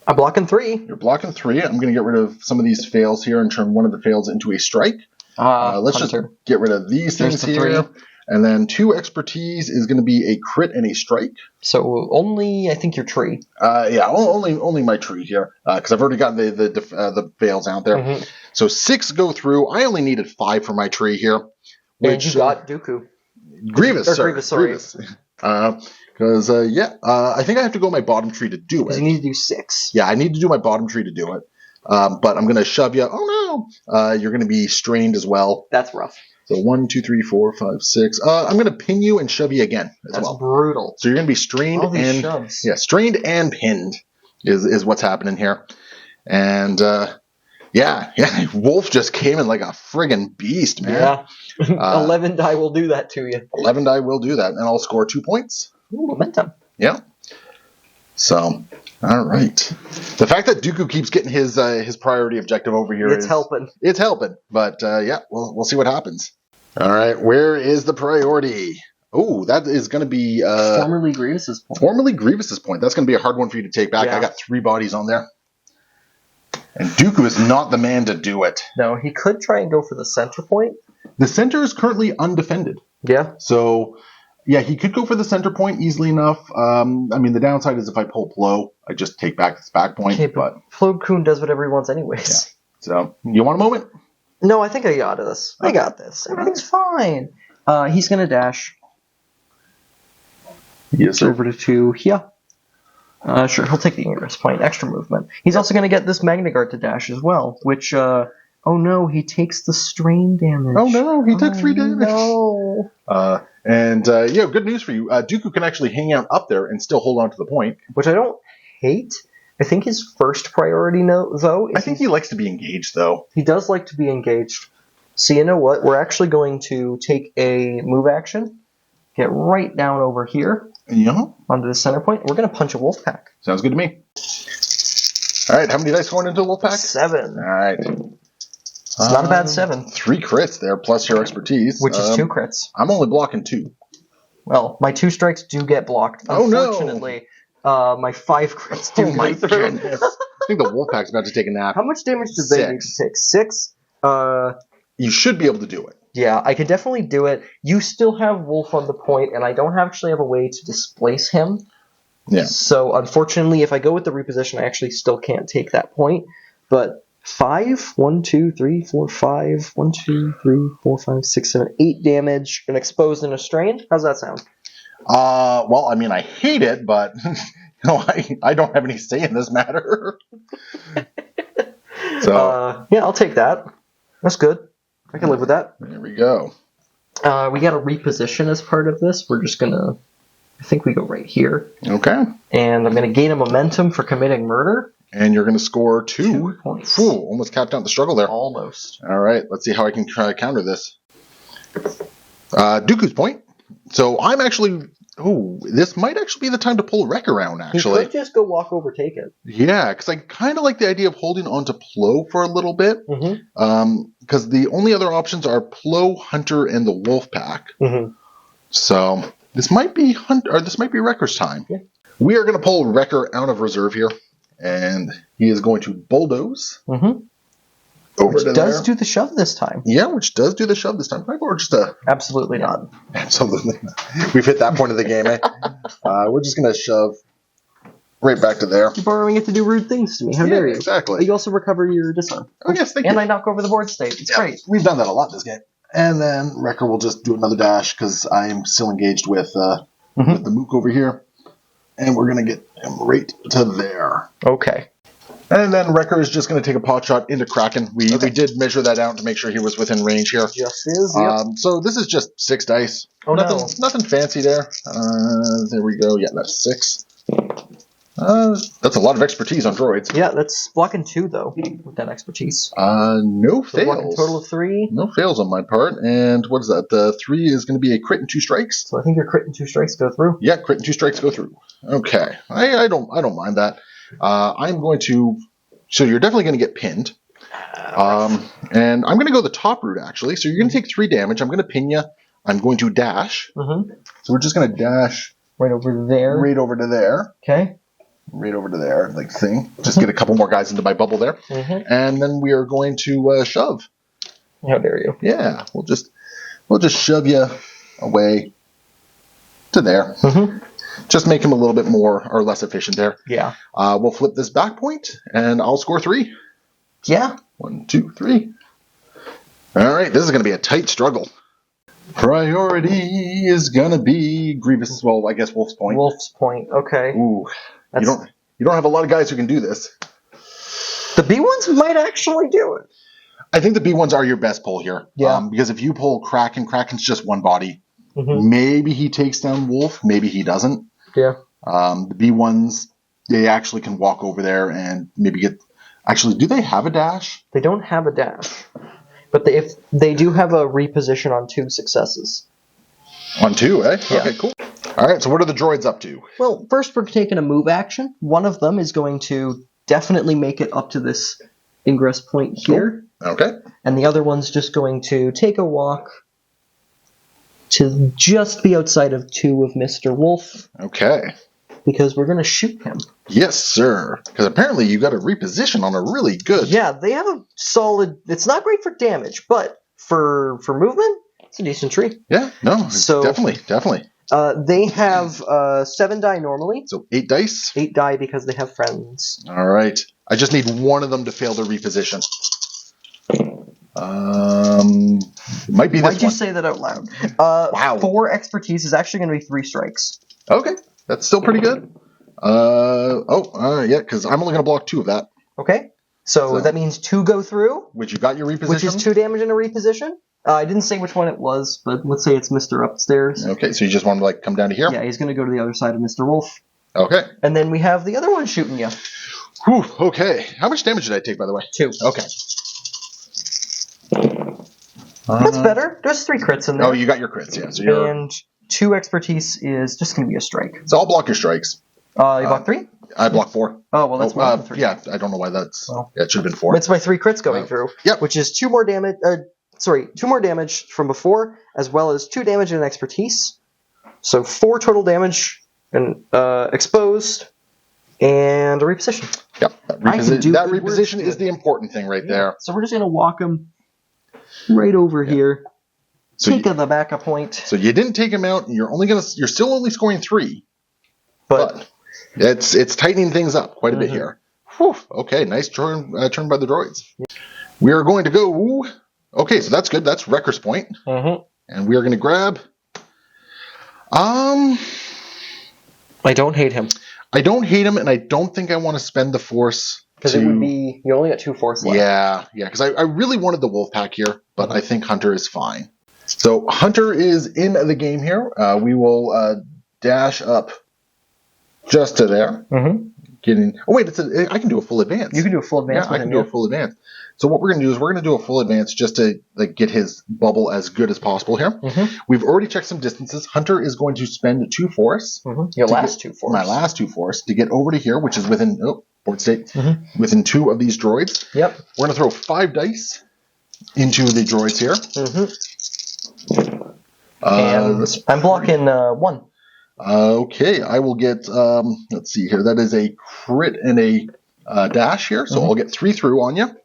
I'm blocking 3. You're blocking 3. I'm going to get rid of some of these fails here and turn one of the fails into a strike. Let's just get rid of these things here. 3. And then 2 expertise is going to be a crit and a strike. So only, I think, your tree. Yeah, only my tree here because I've already got the fails out there. So 6 go through. I only needed 5 for my tree here. And you got Dooku. Grievous, sorry. Grievous. Because, I think I have to go my bottom tree to do it. Because you need to do 6. Yeah, I need to do my bottom tree to do it. But I'm going to shove you. Oh, no. You're going to be strained as well. That's rough. So 1, 2, 3, 4, 5, 6. I'm going to pin you and shove you again as well. That's brutal. So you're going to be strained and shoves. Yeah, strained and pinned is what's happening here. And Wolf just came in like a friggin' beast, man. Yeah. 11 die will do that to you. 11 die will do that, and I'll score 2 points. Ooh, momentum. Yeah. So, all right. The fact that Dooku keeps getting his priority objective over here it's helping. It's helping, but we'll see what happens. All right, where is the priority? Oh, that is going to be formerly Grievous's point. Formerly Grievous's point. That's going to be a hard one for you to take back. Yeah. I got 3 bodies on there. And Dooku is not the man to do it. No, he could try and go for the center point. The center is currently undefended. Yeah. So, yeah, he could go for the center point easily enough. The downside is if I pull Plo, I just take back this back point. Okay, but Plo Koon does whatever he wants anyways. Yeah. So, you want a moment? No, I think I got this. I got this. Everything's fine. He's going to dash. Yes, sir. Over to 2 here. Sure, he'll take the Ingress point, extra movement. He's also going to get this Magna Guard to dash as well, which, oh no, he takes the strain damage. Oh no, he took 3 damage. No. Good news for you. Dooku can actually hang out up there and still hold on to the point. Which I don't hate. I think his first priority, though... I think he likes to be engaged, though. He does like to be engaged. So you know what? We're actually going to take a move action. get right down over here Yeah. onto the center point. We're going to punch a wolf pack. Sounds good to me. All right, how many dice going into the wolf pack? 7. All right. It's not a bad 7. 3 crits there, plus your expertise. Which is 2 crits. I'm only blocking 2. Well, my 2 strikes do get blocked. Oh, no. Unfortunately, my 5 crits do go through. Goodness. I think the wolf pack's about to take a nap. How much damage do they need to take? 6? You should be able to do it. Yeah, I could definitely do it. You still have Wolf on the point, and I don't actually have a way to displace him. Yeah. So, unfortunately, if I go with the reposition, I actually still can't take that point. But 5, 1, 2, 3, 4, 5, 1, 2, 3, 4, 5, 6, 7, 8 damage, and exposed and restrained. How's that sound? Well, I mean, I hate it, but I don't have any say in this matter. So yeah, I'll take that. That's good. I can live with that. There we go. We got a reposition as part of this. We're just gonna, I think we go right here. Okay. And I'm gonna gain a momentum for committing murder. And you're gonna score 2 points. Ooh, almost capped out the struggle there. Almost. All right, let's see how I can try to counter this. Dooku's point. So I'm actually. Oh, this might actually be the time to pull Wreck around, actually. You could just go walk over, take it. Yeah, because I kind of like the idea of holding on to Plo for a little bit. Because the only other options are Plo, Hunter, and the Wolf Pack. So this might be Wrecker's time. Yeah. We are going to pull Wrecker out of reserve here, and he is going to bulldoze over which to does there. do the shove this time. Yeah, which does do the shove this time. Or just a Absolutely not. absolutely. We've hit that point of the game, eh? We're just going to shove right back to there. You're borrowing it to do rude things to me. How dare you? Exactly. You also recover your disarm. Oh, yes, thank you. And I knock over the board state. It's great. We've done that a lot this game. And then Wrecker will just do another dash because I am still engaged with the Mook over here. And we're going to get him right to there. Okay. And then Wrecker is just going to take a pot shot into Kraken. We did measure that out to make sure he was within range here. Just is, yep. So this is just 6 dice. Oh, nothing fancy there. There we go. Yeah, that's 6. That's a lot of expertise on droids. Yeah, that's blocking 2, though, with that expertise. No So blocking fails. a total of 3. No fails on my part. And what is that? The 3 is going to be a crit and 2 strikes. So I think your crit and 2 strikes go through. Yeah, crit and 2 strikes go through. Okay, I don't mind that. I'm going to. So you're definitely going to get pinned. And I'm going to go the top route actually. So you're going to take 3 damage. I'm going to pin you. I'm going to dash. So we're just going to dash right over there. Right over to there. Okay. Right over to there, like thing. Just get a couple more guys into my bubble there. And then we are going to shove. How dare you? Yeah, we'll just shove you away to there. Just make him a little bit more or less efficient there. Yeah. We'll flip this back point, and I'll score 3. Yeah. 1, 2, 3. All right, this is going to be a tight struggle. Priority is going to be Grievous. Well, I guess Wolf's Point. Wolf's Point. Okay. Ooh, you don't have a lot of guys who can do this. The B ones might actually do it. I think the B ones are your best pull here. Yeah. Because if you pull Kraken's just one body. Maybe he takes down Wolf. Maybe he doesn't. Yeah. The B ones, they actually can walk over there and maybe get. Actually, do they have a dash? They don't have a dash, but if they do have a reposition on 2 successes. On 2, eh? Yeah. Okay, cool. All right. So what are the droids up to? Well, first we're taking a move action. One of them is going to definitely make it up to this ingress point here. Cool. Okay. And the other one's just going to take a walk to just be outside of 2 of Mr. Wolf. Okay. Because we're going to shoot him. Yes, sir. Because apparently you got a reposition on a really good. Yeah, they have a solid. It's not great for damage, but for movement, it's a decent tree. Yeah. No. So definitely. They have 7 die normally. So 8 dice. 8 die because they have friends. All right. I just need one of them to fail the reposition. Might be this Why'd you say that out loud? Wow. 4 expertise is actually going to be 3 strikes. Okay, that's still pretty good. Yeah, because I'm only going to block 2 of that. Okay, so that means 2 go through. Which you got your reposition. Which is 2 damage in a reposition. I didn't say which one it was, but let's say it's Mr. Upstairs. Okay, so you just want to come down to here? Yeah, he's going to go to the other side of Mr. Wolf. Okay. And then we have the other one shooting you. Whew, okay. How much damage did I take, by the way? 2. Okay. That's better. There's 3 crits in there. Oh, you got your crits, yeah. So you're... And 2 expertise is just going to be a strike. So I'll block your strikes. You block 3? I block 4. Oh, well, that's more than 3. Yeah, I don't know why that's... Well, yeah, it should have been 4. It's my 3 crits going through. Yep. Which is 2 more damage... 2 more damage from before, as well as 2 damage and expertise. So 4 total damage and exposed, and a reposition. Yep. That reposition is the important thing right there. So we're just going to walk him right over here. So Take the backup point. So you didn't take him out, and you're still only scoring 3. But it's tightening things up quite a bit here. Whew, okay, nice turn by the droids. We are going to go... Okay, so that's good. That's Wrecker's Point. And we are going to grab... I don't hate him. I don't hate him, and I don't think I want to spend the Force because it would be... You only got 2 Force left. Yeah, because I really wanted the Wolf Pack here, but I think Hunter is fine. So Hunter is in the game here. We will dash up just to there. Getting. Oh wait, I can do a full advance. You can do a full advance. Yeah, I can do a full advance. So what we're going to do is we're going to do a full advance just to get his bubble as good as possible here. We've already checked some distances. Hunter is going to spend 2 Force. Your last 2 Force. My last 2 Force to get over to here, which is within board state, within 2 of these droids. Yep. We're going to throw 5 dice into the droids here. And I'm blocking 1. Okay, I will get, let's see here, that is a crit and a dash here, so I'll get 3 through on you.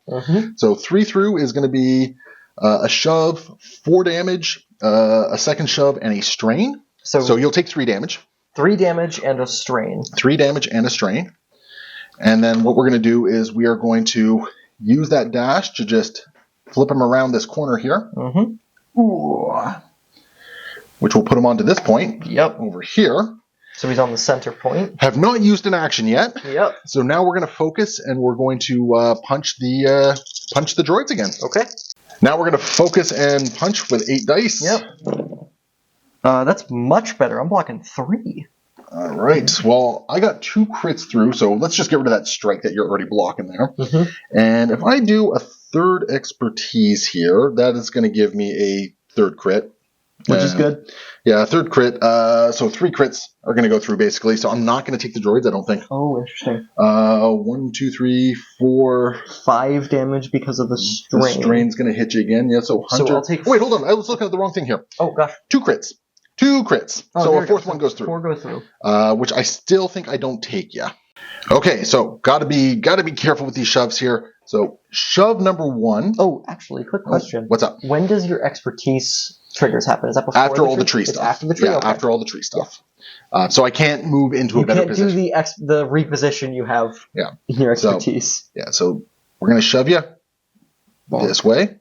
So 3 through is going to be a shove, 4 damage, a second shove, and a strain. So you'll take 3 damage. 3 damage and a strain. 3 damage and a strain. And then what we're going to do is we are going to use that dash to just flip him around this corner here. Ooh. Which will put him onto this point. Yep. Over here. So he's on the center point. Have not used an action yet. Yep. So now we're going to focus and we're going to punch the droids again. Okay. Now we're going to focus and punch with 8 dice. Yep. That's much better. I'm blocking 3. All right. Well, I got 2 crits through, so let's just get rid of that strike that you're already blocking there. And if I do a 3rd expertise here, that is going to give me a 3rd crit. Which is good. Yeah, 3rd crit. So 3 crits are going to go through, basically. So I'm not going to take the droids, I don't think. Oh, interesting. 1, 2, 3, 4... 5 damage because of the strain. The strain's going to hit you again. Yeah, so Hunter... So I'll take... Wait, hold on. I was looking at the wrong thing here. Oh, gosh. 2 crits. 2 crits. Oh, so a 4th one goes through. 4 goes through. Which I still think I don't take, yeah. Okay, so gotta be careful with these shoves here. So shove number 1. Oh, actually, quick question. What's up? When does your expertise triggers happen? Is that before after all the tree it's stuff? After the tree. Yeah, okay. after all the tree stuff. So I can't move into a better position. You can't do the reposition you have. In your expertise. So we're gonna shove you this way.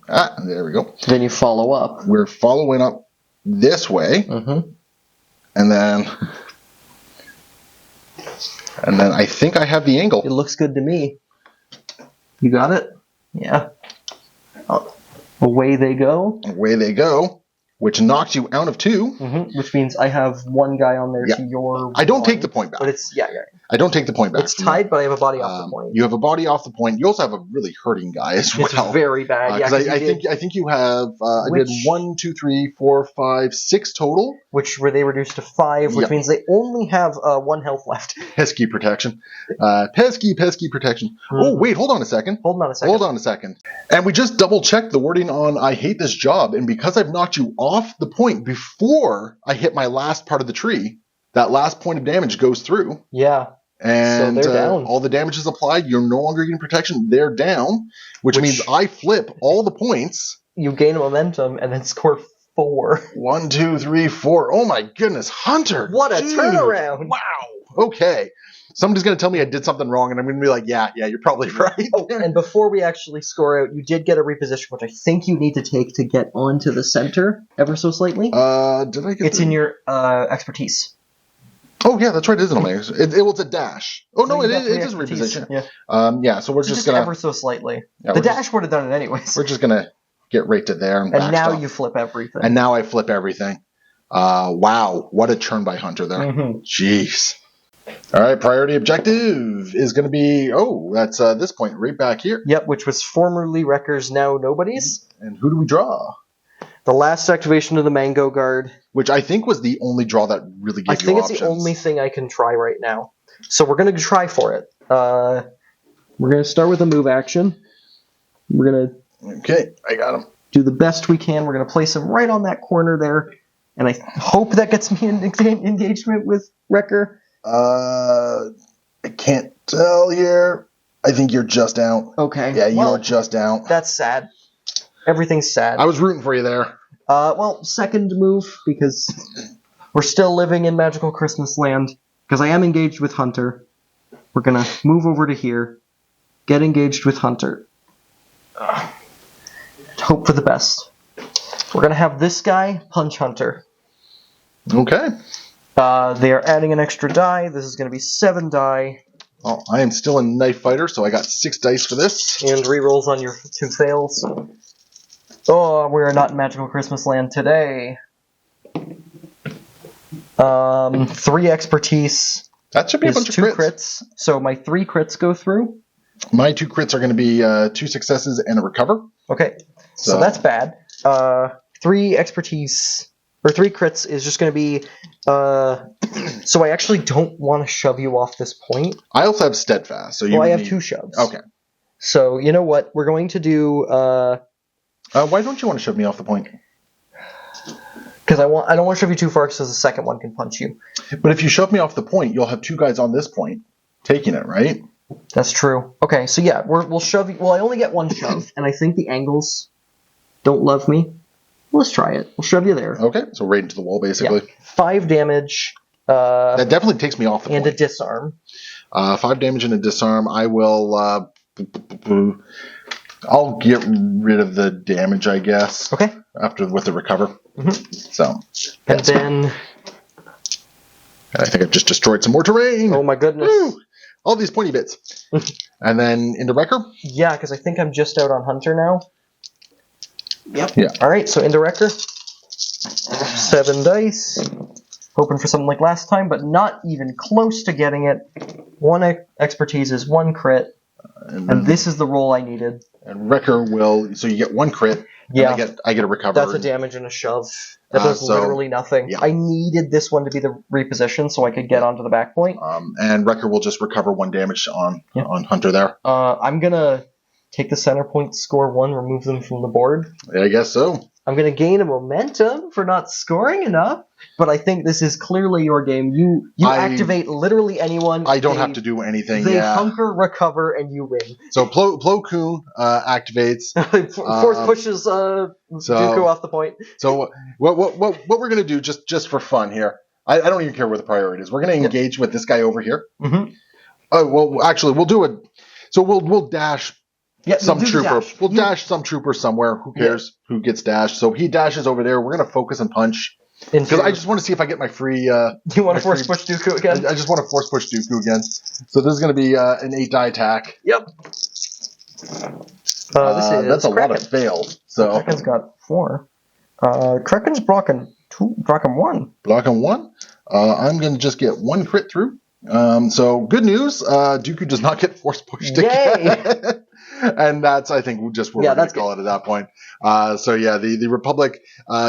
There we go. Then you follow up. We're following up this way, and then I think I have the angle. It looks good to me. You got it? Yeah. Away they go. Away they go, which knocks you out of 2. Which means I have 1 guy on there to your... I don't take the point back. But it's... Yeah. I don't take the point back. It's tied, but I have a body off the point. You have a body off the point. You also have a really hurting guy as well. It's very bad. I think you have... I did 1, 2, 3, 4, 5, 6 total. Which were they reduced to 5, which means they only have 1 health left. Pesky protection. Pesky protection. Oh, wait, hold on a second. Hold on a second. And we just double-checked the wording on I hate this job, and because I've knocked you off the point before I hit my last part of the tree, that last point of damage goes through. Yeah. And so they're down. All the damage is applied. You're no longer getting protection. They're down, which means I flip all the points. You gain momentum and then score 4. 1, 2, 3, 4. Oh my goodness, Hunter! What a turnaround! Wow. Okay. Somebody's going to tell me I did something wrong, and I'm going to be like, yeah, you're probably right. Oh, and before we actually score out, you did get a reposition, which I think you need to take to get onto the center ever so slightly. Did I get It's in your expertise. Oh, yeah, that's right. It is an omega. It's a dash. Oh, no, it is a reposition. Yeah. So we're just going to... ever so slightly. Yeah, the dash would have done it anyways. We're just going to get right to there. And now you flip everything. And now I flip everything. Wow. What a turn by Hunter there. Jeez. All right, priority objective is going to be... Oh, that's this point right back here. Yep, which was formerly Wreckers, now Nobody's. And who do we draw? The last activation of the Mango Guard. Which I think was the only draw that really gave you options. I think it's the only thing I can try right now. So we're going to try for it. We're going to start with a move action. We're going to... Okay, I got him. Do the best we can. We're going to place him right on that corner there. And I hope that gets me an engagement with Wrecker. I can't tell here. I think you're just out. Okay. Yeah, you're just out. That's sad. Everything's sad. I was rooting for you there. Well, second move, because we're still living in Magical Christmas Land, because I am engaged with Hunter. We're going to move over to here, get engaged with Hunter. Hope for the best. We're going to have this guy punch Hunter. Okay. They are adding an extra die. This is going to be 7 die. Oh, I am still a knife fighter, so I got 6 dice for this. And rerolls on your 2 fails. Oh, we're not in Magical Christmas Land today. 3 expertise. That should be a bunch of 2 crits. So my 3 crits go through. My 2 crits are going to be 2 successes and a recover. Okay, so that's bad. 3 expertise, or 3 crits is just going to be... so I actually don't want to shove you off this point. I also have steadfast. So you I have 2 shoves. Okay. So, you know what? We're going to do... why don't you want to shove me off the point? Because I don't want to shove you too far because the second one can punch you. But if you shove me off the point, you'll have 2 guys on this point taking it, right? That's true. Okay, so yeah, we'll shove you. Well, I only get 1 shove, and I think the angles don't love me. Let's try it. We'll shove you there. Okay, so right into the wall, basically. Yeah. 5 damage. That definitely takes me off the point. And a disarm. 5 damage and a disarm. I will... I'll get rid of the damage, I guess. Okay. With the recover. Mm-hmm. So. And then... I think I've just destroyed some more terrain. Oh my goodness. Woo! All these pointy bits. And then into Wrecker? Yeah, because I think I'm just out on Hunter now. Yep. Yeah. Alright, so into Wrecker. 7 dice. Hoping for something like last time, but not even close to getting it. 1 expertise is 1 crit. And this is the roll I needed. And Wrecker will... So you get 1 crit. Yeah. I get a recover. That's a damage and a shove. That does literally nothing. Yeah. I needed this one to be the reposition so I could get onto the back point. And Wrecker will just recover 1 damage on Hunter there. I'm going to take the center point, score 1, remove them from the board. Yeah, I guess so. I'm going to gain a momentum for not scoring enough, but I think this is clearly your game. You activate literally anyone. I don't have to do anything. They hunker, recover, and you win. So Plo Koon activates. Force pushes Dooku off the point. So what we're going to do, just for fun here, I don't even care where the priority is. We're going to engage with this guy over here. Mm-hmm. Well, actually, we'll do it. So we'll dash. Yeah, some trooper. We'll dash some trooper somewhere. Who cares who gets dashed? So he dashes over there. We're going to focus and punch. Because I just want to see if I get my free... you want to force push Dooku again? I just want to force push Dooku again. So this is going to be an 8 die attack. Yep. That's a lot of fails. So Kraken's got 4. Kraken's blocking 2, blocking 1. Blocking 1? I'm going to just get 1 crit through. So good news. Dooku does not get force pushed again. And that's, I think, just what we're going to call it at that point. So yeah, the Republic,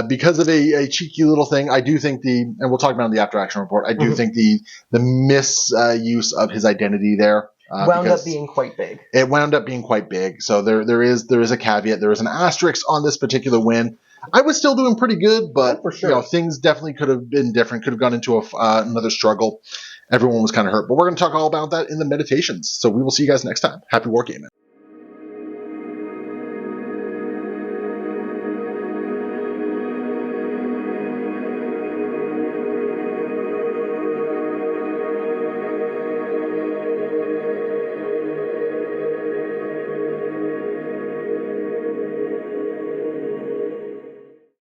because of a cheeky little thing, I do think and we'll talk about in the after action report, I do think the misuse of his identity there wound up being quite big. It wound up being quite big. So there is a caveat. There is an asterisk on this particular win. I was still doing pretty good, but for sure. Things definitely could have been different. Could have gone into another struggle. Everyone was kind of hurt. But we're going to talk all about that in the meditations. So we will see you guys next time. Happy wargaming.